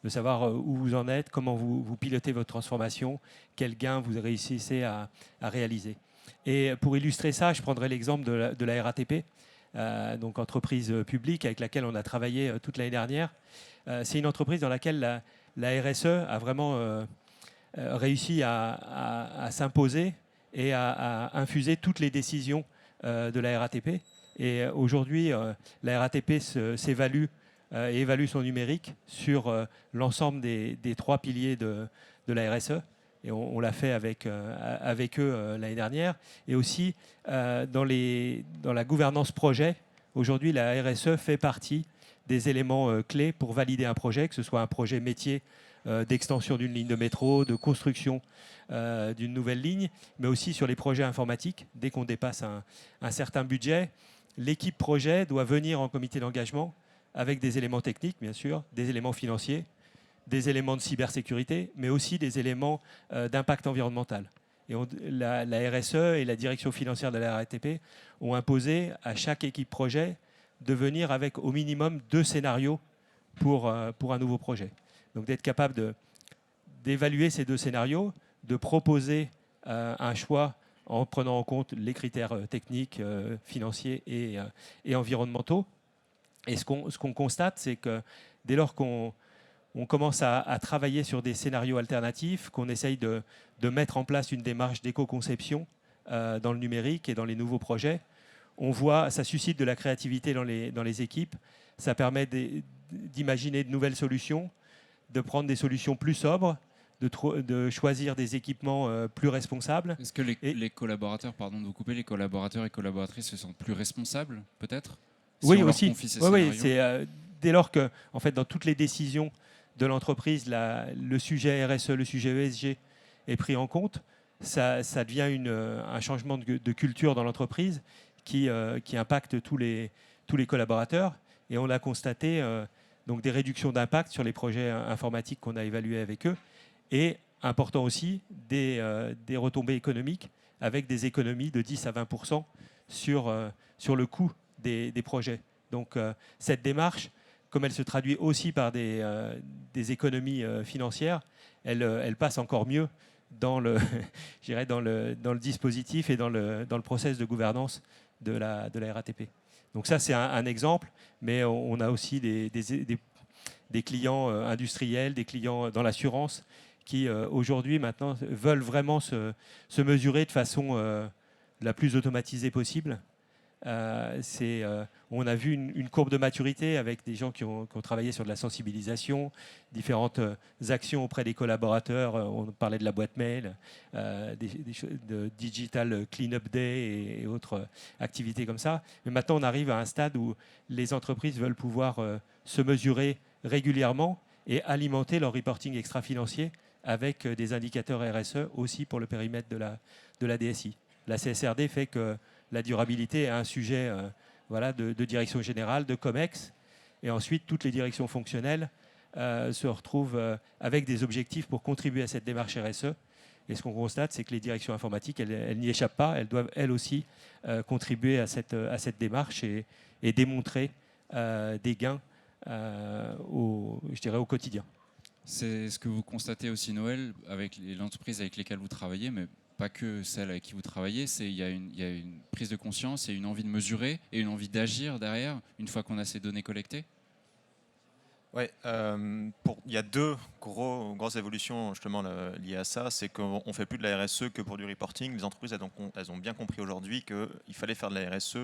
Speaker 4: de savoir où vous en êtes, comment vous pilotez votre transformation, quels gains vous réussissez à réaliser. Et pour illustrer ça, je prendrai l'exemple de la RATP, donc entreprise publique avec laquelle on a travaillé toute l'année dernière. C'est une entreprise dans laquelle la RSE a vraiment réussi à s'imposer et à infuser toutes les décisions de la RATP. Et aujourd'hui, la RATP s'évalue et évalue son numérique sur l'ensemble des 3 piliers de la RSE. Et on l'a fait avec eux l'année dernière. Et aussi, dans la gouvernance projet, aujourd'hui, la RSE fait partie des éléments clés pour valider un projet, que ce soit un projet métier d'extension d'une ligne de métro, de construction d'une nouvelle ligne, mais aussi sur les projets informatiques. Dès qu'on dépasse un certain budget, l'équipe projet doit venir en comité d'engagement avec des éléments techniques, bien sûr, des éléments financiers, des éléments de cybersécurité, mais aussi des éléments d'impact environnemental. Et la RSE et la direction financière de la RATP ont imposé à chaque équipe projet de venir avec au minimum 2 scénarios pour un nouveau projet. Donc d'être capable d'évaluer ces 2 scénarios, de proposer un choix en prenant en compte les critères techniques, financiers et environnementaux. Et ce qu'on constate, c'est que dès lors qu'on commence à travailler sur des scénarios alternatifs, qu'on essaye de mettre en place une démarche d'éco-conception dans le numérique et dans les nouveaux projets, on voit, ça suscite de la créativité dans les équipes, ça permet d'imaginer de nouvelles solutions, de prendre des solutions plus sobres, de choisir des équipements plus responsables.
Speaker 1: Est-ce que les collaborateurs, pardon de vous couper, les collaborateurs et collaboratrices se sentent plus responsables, peut-être
Speaker 4: Oui,
Speaker 1: on leur
Speaker 4: aussi.
Speaker 1: confie ces
Speaker 4: Oui,
Speaker 1: scénarios
Speaker 4: dès lors que, en fait, dans toutes les décisions de l'entreprise, le sujet RSE, le sujet ESG est pris en compte, ça devient un changement de culture dans l'entreprise qui impacte tous les collaborateurs. Et on a constaté donc des réductions d'impact sur les projets informatiques qu'on a évalués avec eux. Et important aussi, des retombées économiques avec des économies de 10 à 20% sur le coût des projets. Donc cette démarche, comme elle se traduit aussi par des économies financières, elle passe encore mieux dans le, dans le dispositif et dans le process de gouvernance de la RATP. Donc ça, c'est un exemple, mais on a aussi des clients industriels, des clients dans l'assurance qui, aujourd'hui, maintenant, veulent vraiment se mesurer de façon la plus automatisée possible. On a vu une courbe de maturité avec des gens qui ont travaillé sur de la sensibilisation, différentes actions auprès des collaborateurs. On parlait de la boîte mail, de Digital Cleanup Day et autres activités comme ça. Mais maintenant, on arrive à un stade où les entreprises veulent pouvoir se mesurer régulièrement et alimenter leur reporting extra-financier avec des indicateurs RSE aussi pour le périmètre de la DSI. La CSRD fait que la durabilité est un sujet de direction générale, de COMEX, et ensuite toutes les directions fonctionnelles se retrouvent avec des objectifs pour contribuer à cette démarche RSE. Et ce qu'on constate, c'est que les directions informatiques, elles n'y échappent pas, elles doivent elles aussi contribuer à cette démarche et démontrer des gains au quotidien.
Speaker 1: C'est ce que vous constatez aussi, Noël, avec l'entreprise avec lesquelles vous travaillez, mais pas que celle avec qui vous travaillez. Il y a une prise de conscience et une envie de mesurer et une envie d'agir derrière, une fois qu'on a ces données collectées.
Speaker 3: Oui, il y a 2 grosses évolutions justement liées à ça. C'est qu'on ne fait plus de la RSE que pour du reporting. Les entreprises, elles ont bien compris aujourd'hui qu'il fallait faire de la RSE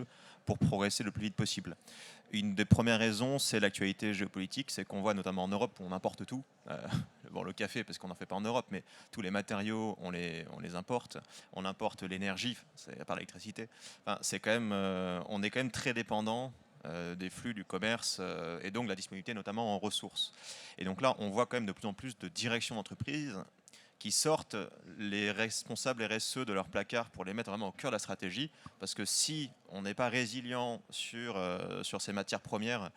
Speaker 3: pour progresser le plus vite possible. Une des premières raisons, c'est l'actualité géopolitique. C'est qu'on voit notamment en Europe, on importe tout. Le café, parce qu'on n'en fait pas en Europe, mais tous les matériaux, on les importe. On importe l'énergie, à part l'électricité. Enfin, on est quand même très dépendant des flux du commerce et donc la disponibilité notamment en ressources. Et donc là, on voit quand même de plus en plus de directions d'entreprise qui sortent les responsables RSE de leur placard pour les mettre vraiment au cœur de la stratégie, parce que si on n'est pas résilient sur ces matières premières,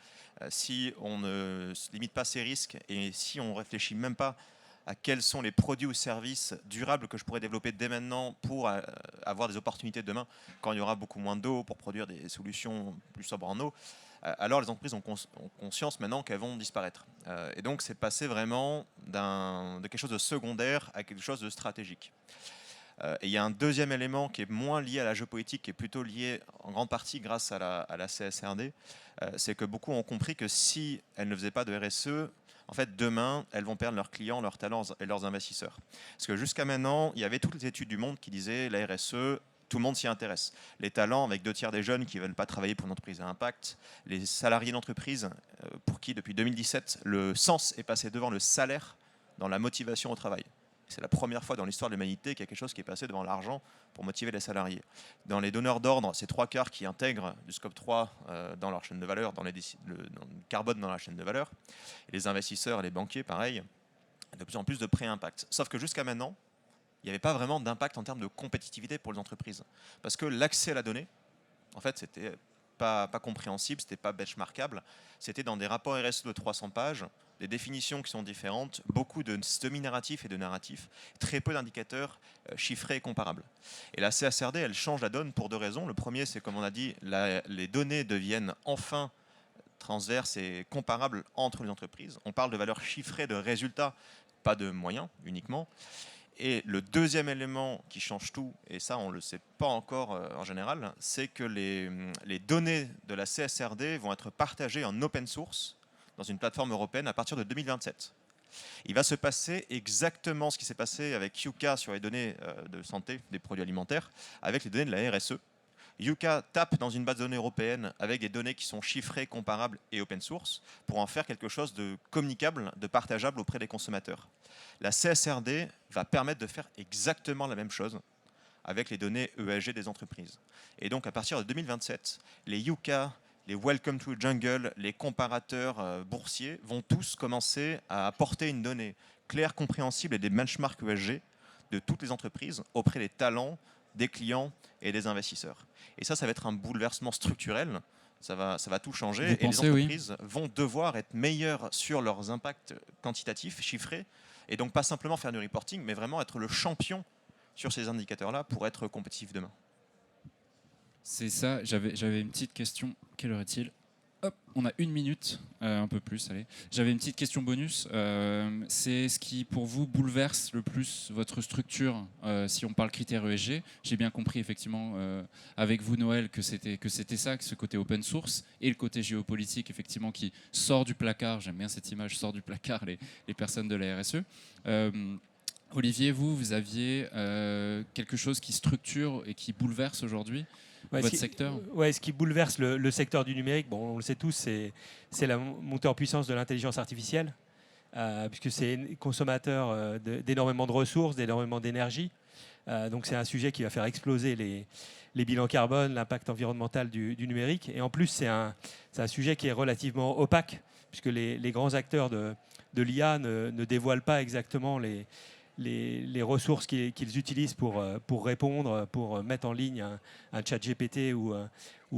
Speaker 3: si on ne limite pas ces risques et si on ne réfléchit même pas à quels sont les produits ou services durables que je pourrais développer dès maintenant pour avoir des opportunités demain, quand il y aura beaucoup moins d'eau, pour produire des solutions plus sobres en eau, alors les entreprises ont conscience maintenant qu'elles vont disparaître. Et donc c'est passé vraiment de quelque chose de secondaire à quelque chose de stratégique. Et il y a un deuxième élément qui est moins lié à la géopolitique, qui est plutôt lié en grande partie grâce à la CSRD, c'est que beaucoup ont compris que si elles ne faisaient pas de RSE, en fait, demain, elles vont perdre leurs clients, leurs talents et leurs investisseurs. Parce que jusqu'à maintenant, il y avait toutes les études du monde qui disaient la RSE, tout le monde s'y intéresse. Les talents, avec 2 tiers des jeunes qui ne veulent pas travailler pour une entreprise à impact. Les salariés d'entreprise, pour qui, depuis 2017, le sens est passé devant le salaire dans la motivation au travail. C'est la première fois dans l'histoire de l'humanité qu'il y a quelque chose qui est passé devant l'argent pour motiver les salariés. Dans les donneurs d'ordre, c'est 3/4 qui intègrent du scope 3 dans leur chaîne de valeur, dans le carbone dans la chaîne de valeur. Et les investisseurs et les banquiers, pareil, de plus en plus de pré-impact. Sauf que jusqu'à maintenant, il n'y avait pas vraiment d'impact en termes de compétitivité pour les entreprises. Parce que l'accès à la donnée, en fait, c'était pas compréhensible, c'était pas benchmarkable. C'était dans des rapports RSE de 300 pages, des définitions qui sont différentes, beaucoup de semi-narratifs et de narratifs, très peu d'indicateurs chiffrés et comparables. Et la CSRD, elle change la donne pour deux raisons. Le premier, c'est comme on a dit, les données deviennent enfin transverses et comparables entre les entreprises. On parle de valeurs chiffrées de résultats, pas de moyens uniquement. Et le deuxième élément qui change tout, et ça on ne le sait pas encore en général, c'est que les données de la CSRD vont être partagées en open source dans une plateforme européenne à partir de 2027. Il va se passer exactement ce qui s'est passé avec Yuka sur les données de santé des produits alimentaires, avec les données de la RSE. Yuka tape dans une base de données européenne avec des données qui sont chiffrées, comparables et open source pour en faire quelque chose de communicable, de partageable auprès des consommateurs. La CSRD va permettre de faire exactement la même chose avec les données ESG des entreprises. Et donc à partir de 2027, les Yuka, les Welcome to the Jungle, les comparateurs boursiers vont tous commencer à apporter une donnée claire, compréhensible et des benchmarks ESG de toutes les entreprises auprès des talents, des clients et des investisseurs. Et ça va être un bouleversement structurel. Ça va tout changer. Et les entreprises vont devoir être meilleures sur leurs impacts quantitatifs, chiffrés, et donc pas simplement faire du reporting, mais vraiment être le champion sur ces indicateurs-là pour être compétitif demain.
Speaker 1: C'est ça, j'avais une petite question. Quelle heure est-il ? Hop, on a 1 minute, un peu plus, allez. J'avais une petite question bonus. C'est ce qui, pour vous, bouleverse le plus votre structure, si on parle critères ESG. J'ai bien compris, effectivement, avec vous, Noël, que c'était ça, que ce côté open source, et le côté géopolitique, effectivement, qui sort du placard. J'aime bien cette image, sort du placard les personnes de la RSE. Olivier, vous aviez quelque chose qui structure et qui bouleverse aujourd'hui votre secteur ?
Speaker 4: Ouais, ce qui bouleverse le secteur du numérique, bon, on le sait tous, c'est la montée en puissance de l'intelligence artificielle, puisque c'est consommateur d'énormément de ressources, d'énormément d'énergie. Donc c'est un sujet qui va faire exploser les bilans carbone, l'impact environnemental du numérique. Et en plus, c'est un sujet qui est relativement opaque, puisque les grands acteurs de l'IA ne dévoilent pas exactement les ressources qu'ils utilisent pour répondre, pour mettre en ligne un chat GPT ou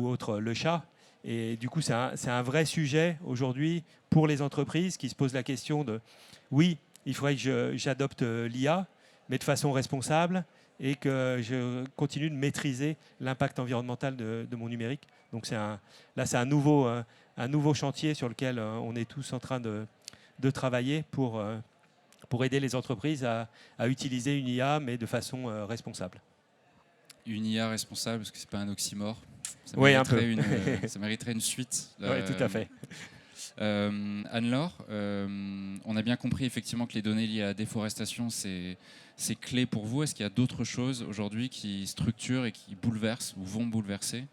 Speaker 4: autre, le chat. Et du coup, c'est un vrai sujet aujourd'hui pour les entreprises qui se posent la question de, oui, il faudrait que j'adopte l'IA, mais de façon responsable et que je continue de maîtriser l'impact environnemental de mon numérique. Donc là, c'est un nouveau chantier sur lequel on est tous en train de travailler pour aider les entreprises à utiliser une IA, mais de façon responsable.
Speaker 1: Une IA responsable, parce que ce n'est pas un oxymore. Ça mériterait une suite.
Speaker 4: Oui, tout à fait.
Speaker 1: Anne-Laure, on a bien compris effectivement que les données liées à la déforestation, c'est clé pour vous. Est-ce qu'il y a d'autres choses aujourd'hui qui structurent et qui bouleversent ou vont bouleverser ?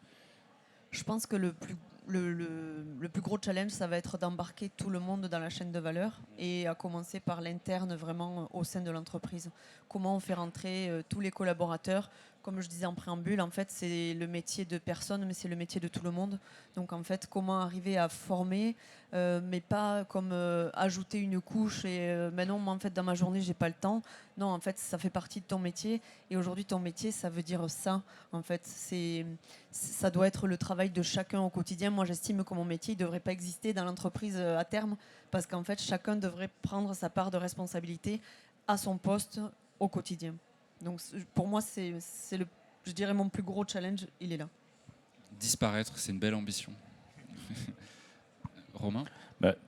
Speaker 5: Je pense que le plus gros challenge, ça va être d'embarquer tout le monde dans la chaîne de valeur et à commencer par l'interne vraiment au sein de l'entreprise. Comment on fait rentrer tous les collaborateurs ? Comme je disais en préambule, en fait, c'est le métier de personne, mais c'est le métier de tout le monde. Donc, en fait, comment arriver à former, mais pas comme ajouter une couche et mais non, moi, en fait, dans ma journée, j'ai pas le temps. Non, en fait, ça fait partie de ton métier. Et aujourd'hui, ton métier, ça veut dire ça. En fait, ça doit être le travail de chacun au quotidien. Moi, j'estime que mon métier ne devrait pas exister dans l'entreprise à terme, parce qu'en fait, chacun devrait prendre sa part de responsabilité à son poste au quotidien. Donc pour moi, je dirais mon plus gros challenge, il est là.
Speaker 1: Disparaître, c'est une belle ambition. Romain ?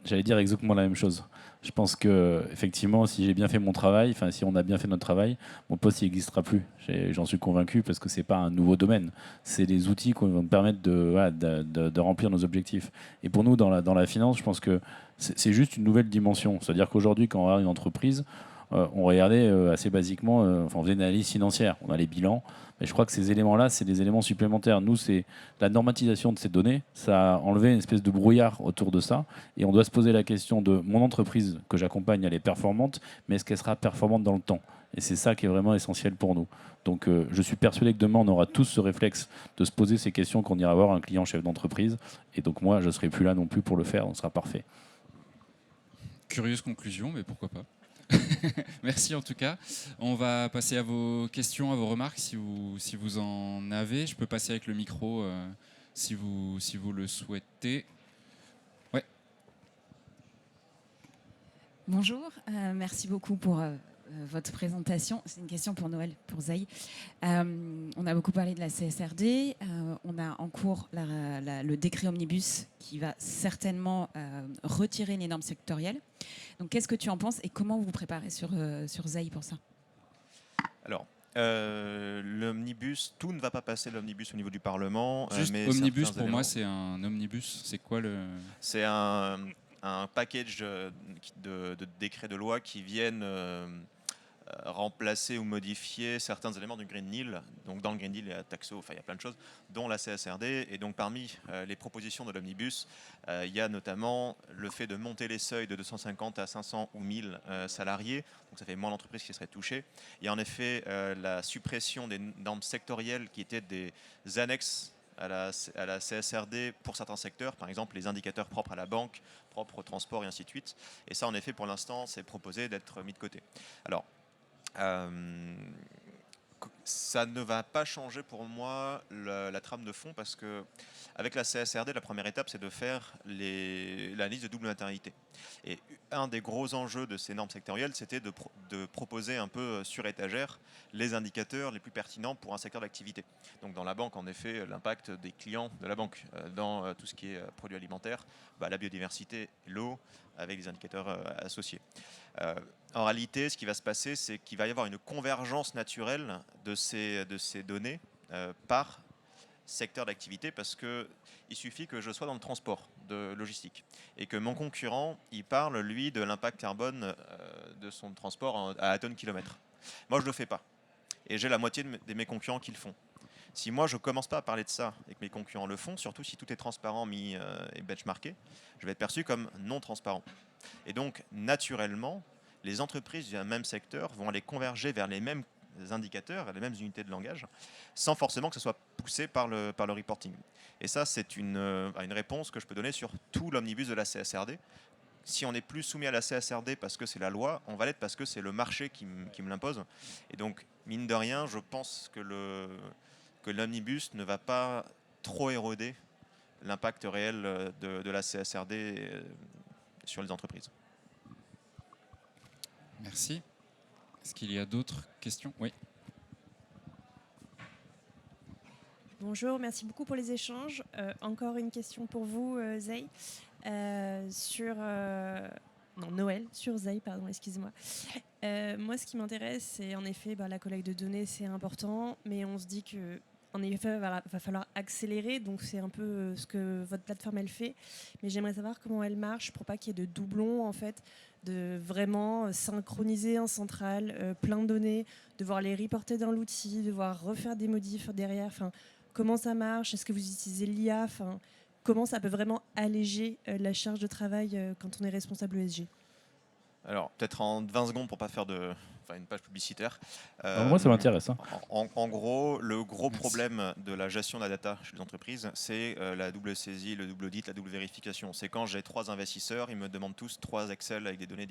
Speaker 2: J'allais dire exactement la même chose. Je pense que effectivement, si j'ai bien fait mon travail, si on a bien fait notre travail, mon poste n'existera plus. J'en suis convaincu parce que c'est pas un nouveau domaine. C'est des outils qui vont nous permettre de remplir nos objectifs. Et pour nous, dans la finance, je pense que c'est juste une nouvelle dimension. C'est-à-dire qu'aujourd'hui, quand on regarde une entreprise, on regardait assez basiquement, on faisait une analyse financière, on a les bilans, mais je crois que ces éléments-là, c'est des éléments supplémentaires. Nous, c'est la normatisation de ces données, ça a enlevé une espèce de brouillard autour de ça, et on doit se poser la question de mon entreprise que j'accompagne, elle est performante, mais est-ce qu'elle sera performante dans le temps ? Et c'est ça qui est vraiment essentiel pour nous. Donc je suis persuadé que demain, on aura tous ce réflexe de se poser ces questions qu'on ira voir un client chef d'entreprise. Et donc moi, je ne serai plus là non plus pour le faire, on sera parfait.
Speaker 1: Curieuse conclusion, mais pourquoi pas. Merci en tout cas. On va passer à vos questions, à vos remarques si vous en avez. Je peux passer avec le micro si vous le souhaitez. Ouais.
Speaker 6: Bonjour, merci beaucoup pour votre présentation. C'est une question pour Noël, pour Zei. On a beaucoup parlé de la CSRD. On a en cours le décret Omnibus qui va certainement retirer les normes sectorielles. Donc, qu'est-ce que tu en penses et comment vous vous préparez sur Zei pour ça?
Speaker 3: Alors, l'omnibus, tout ne va pas passer l'omnibus au niveau du Parlement.
Speaker 1: Juste
Speaker 3: mais
Speaker 1: omnibus,
Speaker 3: certains
Speaker 1: pour moi,
Speaker 3: éléments.
Speaker 1: c'est un omnibus. C'est quoi le...
Speaker 3: C'est un package de décrets de loi qui viennent remplacer ou modifier certains éléments du Green Deal. Donc dans le Green Deal, il y a Taxo, enfin il y a plein de choses, dont la CSRD. Et donc parmi les propositions de l'omnibus, il y a notamment le fait de monter les seuils de 250 à 500 ou 1000 salariés. Donc ça fait moins d'entreprises qui seraient touchées. Il y a en effet la suppression des normes sectorielles qui étaient des annexes à la CSRD pour certains secteurs, par exemple les indicateurs propres à la banque, propres au transport et ainsi de suite. Et ça, en effet, pour l'instant, c'est proposé d'être mis de côté. Alors, ça ne va pas changer pour moi la trame de fond parce que avec la CSRD, la première étape, c'est de faire la liste de double maternité. Et un des gros enjeux de ces normes sectorielles, c'était de proposer un peu sur étagère les indicateurs les plus pertinents pour un secteur d'activité. Donc dans la banque, en effet, l'impact des clients de la banque dans tout ce qui est produits alimentaires, la biodiversité, l'eau, avec des indicateurs associés. En réalité, ce qui va se passer, c'est qu'il va y avoir une convergence naturelle de ces données par secteur d'activité parce qu'il suffit que je sois dans le transport de logistique et que mon concurrent, il parle, lui, de l'impact carbone de son transport à tonne kilomètre. Moi, je ne le fais pas. Et j'ai la moitié de mes concurrents qui le font. Si moi, je ne commence pas à parler de ça et que mes concurrents le font, surtout si tout est transparent, mis et benchmarké, je vais être perçu comme non transparent. Et donc, naturellement, les entreprises du même secteur vont aller converger vers les mêmes indicateurs, les mêmes unités de langage, sans forcément que ce soit poussé par le reporting. Et ça, c'est une réponse que je peux donner sur tout l'omnibus de la CSRD. Si on n'est plus soumis à la CSRD parce que c'est la loi, on va l'être parce que c'est le marché qui me l'impose. Et donc, mine de rien, je pense que l'omnibus ne va pas trop éroder l'impact réel de la CSRD sur les entreprises.
Speaker 1: Merci. Est-ce qu'il y a d'autres questions? Oui.
Speaker 7: Bonjour, merci beaucoup pour les échanges. Encore une question pour vous, Zei. Noël, sur Zei, pardon, excusez-moi. Moi, ce qui m'intéresse, c'est en effet la collecte de données, c'est important, mais on se dit que en effet, va falloir accélérer, donc c'est un peu ce que votre plateforme elle fait. Mais j'aimerais savoir comment elle marche pour pas qu'il y ait de doublons, en fait, de vraiment synchroniser en centrale plein de données, devoir les reporter dans l'outil, devoir refaire des modifs derrière. Enfin, comment ça marche? Est-ce que vous utilisez l'IA? Enfin, comment ça peut vraiment alléger la charge de travail quand on est responsable ESG?
Speaker 3: Alors, peut-être en 20 secondes pour ne pas faire une page publicitaire.
Speaker 2: Moi, ça m'intéresse.
Speaker 3: En gros, le gros problème de la gestion de la data chez les entreprises, c'est la double saisie, le double audit, la double vérification. C'est quand j'ai 3 investisseurs, ils me demandent tous 3 Excel avec des données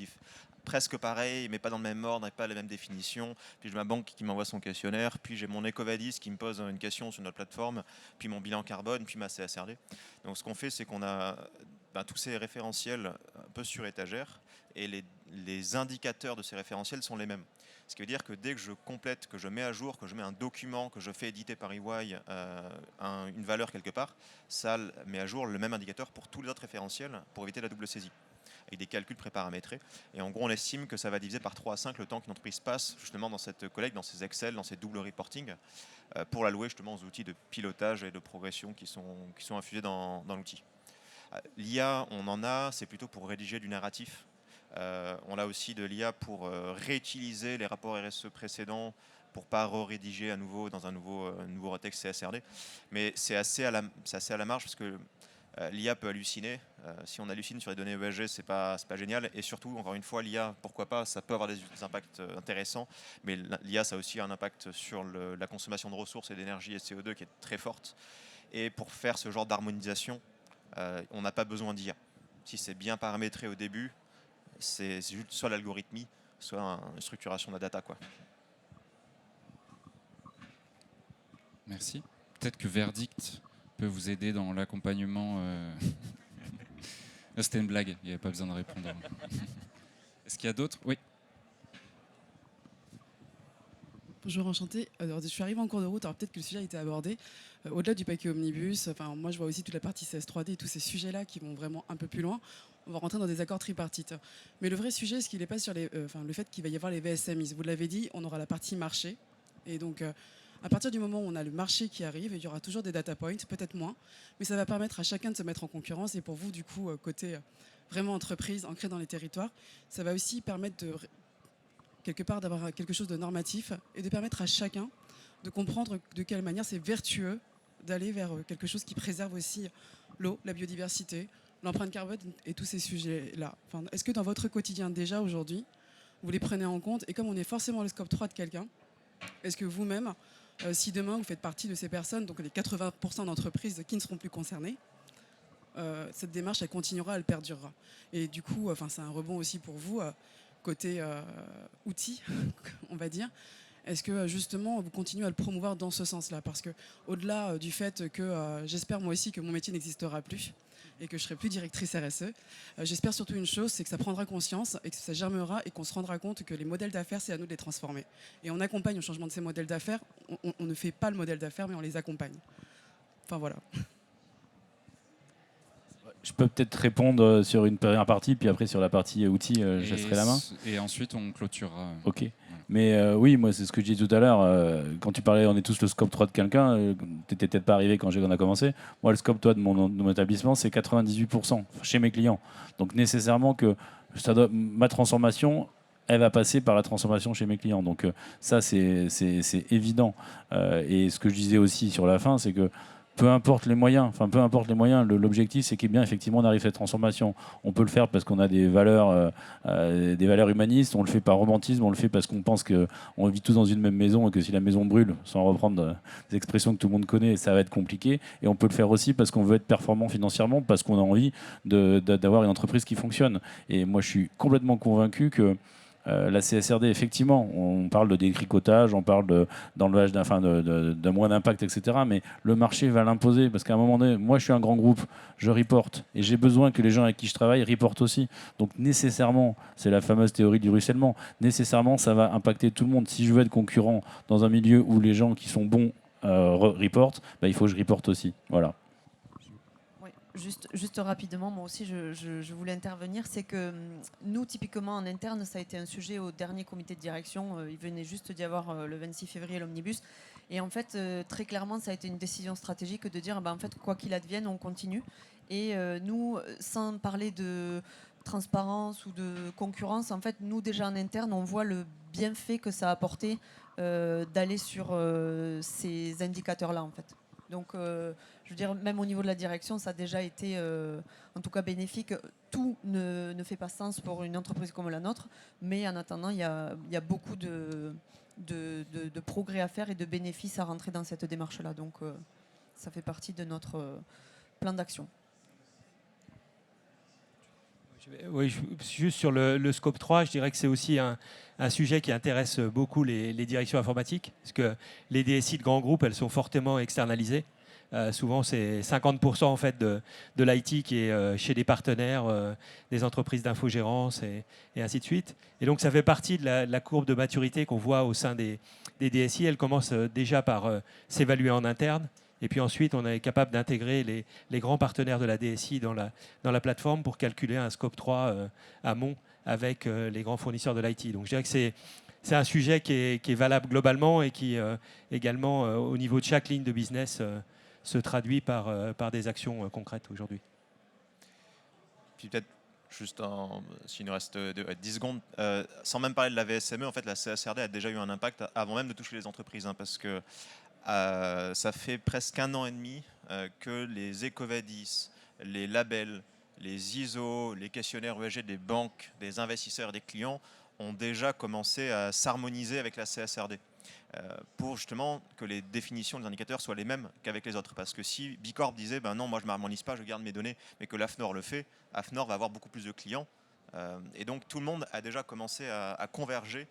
Speaker 3: presque pareilles, mais pas dans le même ordre et pas les mêmes définitions. Puis j'ai ma banque qui m'envoie son questionnaire, puis j'ai mon EcoVadis qui me pose une question sur notre plateforme, puis mon bilan carbone, puis ma CSRD. Donc ce qu'on fait, c'est qu'on a tous ces référentiels un peu sur étagère, et les indicateurs de ces référentiels sont les mêmes. Ce qui veut dire que dès que je complète, que je mets à jour, que je mets un document, que je fais éditer par EY une valeur quelque part, ça met à jour le même indicateur pour tous les autres référentiels pour éviter la double saisie, avec des calculs préparamétrés. Et en gros, on estime que ça va diviser par 3 à 5 le temps qu'une entreprise passe justement dans cette collecte, dans ces Excel, dans ces double reporting, pour l'allouer justement aux outils de pilotage et de progression qui sont infusés dans l'outil. L'IA, on en a, c'est plutôt pour rédiger du narratif. On a aussi de l'IA pour réutiliser les rapports RSE précédents pour ne pas rédiger à nouveau dans un nouveau texte CSRD. Mais c'est assez à la marge parce que L'IA peut halluciner. Si on hallucine sur les données ESG, c'est pas génial. Et surtout, encore une fois, l'IA, pourquoi pas, ça peut avoir des impacts intéressants. Mais l'IA, ça a aussi un impact sur la consommation de ressources et d'énergie et CO2 qui est très forte. Et pour faire ce genre d'harmonisation, on n'a pas besoin d'IA. Si c'est bien paramétré au début, c'est juste soit l'algorithmie, soit une structuration de la data, quoi.
Speaker 1: Merci. Peut-être que Verdict peut vous aider dans l'accompagnement. C'était une blague, il n'y avait pas besoin de répondre. Est-ce qu'il y a d'autres? Oui.
Speaker 8: Bonjour, enchantée. Alors, je suis arrivée en cours de route, alors peut-être que le sujet a été abordé. Au-delà du paquet omnibus, moi je vois aussi toute la partie CS3D et tous ces sujets-là qui vont vraiment un peu plus loin. On va rentrer dans des accords tripartites. Mais le vrai sujet, ce qu'il n'est pas sur le fait qu'il va y avoir les VSMIs. Vous l'avez dit, on aura la partie marché. Et donc, à partir du moment où on a le marché qui arrive, il y aura toujours des data points, peut-être moins, mais ça va permettre à chacun de se mettre en concurrence. Et pour vous, du coup, côté vraiment entreprise, ancrée dans les territoires, ça va aussi permettre quelque part d'avoir quelque chose de normatif et de permettre à chacun de comprendre de quelle manière c'est vertueux d'aller vers quelque chose qui préserve aussi l'eau, la biodiversité, l'empreinte carbone et tous ces sujets-là. Enfin, est-ce que dans votre quotidien déjà aujourd'hui, vous les prenez en compte? Et comme on est forcément le scope 3 de quelqu'un, est-ce que vous-même, si demain vous faites partie de ces personnes, donc les 80% d'entreprises qui ne seront plus concernées, cette démarche, elle continuera, elle perdurera. Et du coup, c'est un rebond aussi pour vous, côté outils, on va dire. Est-ce que justement vous continuez à le promouvoir dans ce sens-là? Parce que au-delà du fait que j'espère moi aussi que mon métier n'existera plus et que je serai plus directrice RSE, j'espère surtout une chose, c'est que ça prendra conscience et que ça germera et qu'on se rendra compte que les modèles d'affaires, c'est à nous de les transformer. Et on accompagne au changement de ces modèles d'affaires. On ne fait pas le modèle d'affaires, mais on les accompagne. Enfin voilà.
Speaker 2: Je peux peut-être répondre sur une première partie, puis après sur la partie outils, je laisserai la main.
Speaker 1: Et ensuite, on clôturera.
Speaker 2: Ok. Mais oui, moi, c'est ce que je disais tout à l'heure. Quand tu parlais, on est tous le scope 3 de quelqu'un, tu n'étais peut-être pas arrivé quand on a commencé. Moi, le scope 3 de mon établissement, c'est 98% chez mes clients. Donc, nécessairement, ma transformation, elle va passer par la transformation chez mes clients. Donc, ça, c'est évident. Et ce que je disais aussi sur la fin, c'est que peu importe les moyens, l'objectif c'est qu'il bien effectivement on arrive à cette transformation. On peut le faire parce qu'on a des valeurs humanistes, on le fait par romantisme, on le fait parce qu'on pense qu'on vit tous dans une même maison et que si la maison brûle, sans reprendre des expressions que tout le monde connaît, ça va être compliqué. Et on peut le faire aussi parce qu'on veut être performant financièrement, parce qu'on a envie d'avoir une entreprise qui fonctionne. Et moi je suis complètement convaincu que la CSRD, effectivement, on parle de détricotage, on parle d'enlevage de moins d'impact, etc. Mais le marché va l'imposer parce qu'à un moment donné, moi je suis un grand groupe, je reporte et j'ai besoin que les gens avec qui je travaille reportent aussi. Donc nécessairement, c'est la fameuse théorie du ruissellement, nécessairement ça va impacter tout le monde. Si je veux être concurrent dans un milieu où les gens qui sont bons reportent, il faut que je reporte aussi. Voilà.
Speaker 5: Juste rapidement, moi aussi je voulais intervenir, c'est que nous typiquement en interne ça a été un sujet au dernier comité de direction, il venait juste d'y avoir le 26 février l'omnibus et en fait très clairement ça a été une décision stratégique de dire en fait quoi qu'il advienne on continue et nous sans parler de transparence ou de concurrence, en fait nous déjà en interne on voit le bienfait que ça a apporté d'aller sur ces indicateurs là en fait. Donc, je veux dire, même au niveau de la direction, ça a déjà été, en tout cas, bénéfique. Tout ne fait pas sens pour une entreprise comme la nôtre, mais en attendant, il y a beaucoup de progrès à faire et de bénéfices à rentrer dans cette démarche-là. Donc, ça fait partie de notre plan d'action.
Speaker 4: Oui, juste sur le scope 3, je dirais que c'est aussi un sujet qui intéresse beaucoup les directions informatiques, parce que les DSI de grands groupes, elles sont fortement externalisées. Souvent, c'est 50% en fait de l'IT qui est chez des partenaires, des entreprises d'infogérance et ainsi de suite. Et donc, ça fait partie de la courbe de maturité qu'on voit au sein des DSI. Elle commence déjà par s'évaluer en interne. Et puis ensuite, on est capable d'intégrer les grands partenaires de la DSI dans la plateforme pour calculer un scope 3 amont avec les grands fournisseurs de l'IT. Donc je dirais que c'est un sujet qui est valable globalement et qui également, au niveau de chaque ligne de business, se traduit par des actions concrètes aujourd'hui.
Speaker 3: Puis peut-être juste s'il nous reste 10 secondes, sans même parler de la VSME, en fait la CSRD a déjà eu un impact avant même de toucher les entreprises, parce que ça fait presque 1 an et demi que les EcoVadis, les labels, les ISO, les questionnaires ESG des banques, des investisseurs et des clients ont déjà commencé à s'harmoniser avec la CSRD pour justement que les définitions des indicateurs soient les mêmes qu'avec les autres. Parce que si Bicorp disait ben non, moi je ne m'harmonise pas, je garde mes données, mais que l'AFNOR le fait, AFNOR va avoir beaucoup plus de clients. Et donc tout le monde a déjà commencé à converger,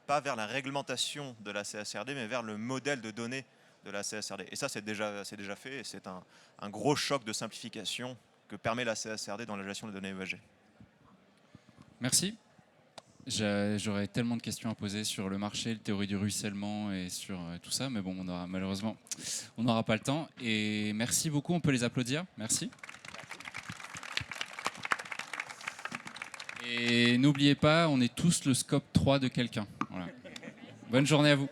Speaker 3: pas vers la réglementation de la CSRD, mais vers le modèle de données de la CSRD. Et ça, c'est déjà fait, et c'est un gros choc de simplification que permet la CSRD dans la gestion des données ESG.
Speaker 1: Merci. J'aurais tellement de questions à poser sur le marché, la théorie du ruissellement et sur tout ça, mais bon, malheureusement, on n'aura pas le temps. Et merci beaucoup, on peut les applaudir. Merci. Et n'oubliez pas, on est tous le scope 3 de quelqu'un. Voilà. Bonne journée à vous.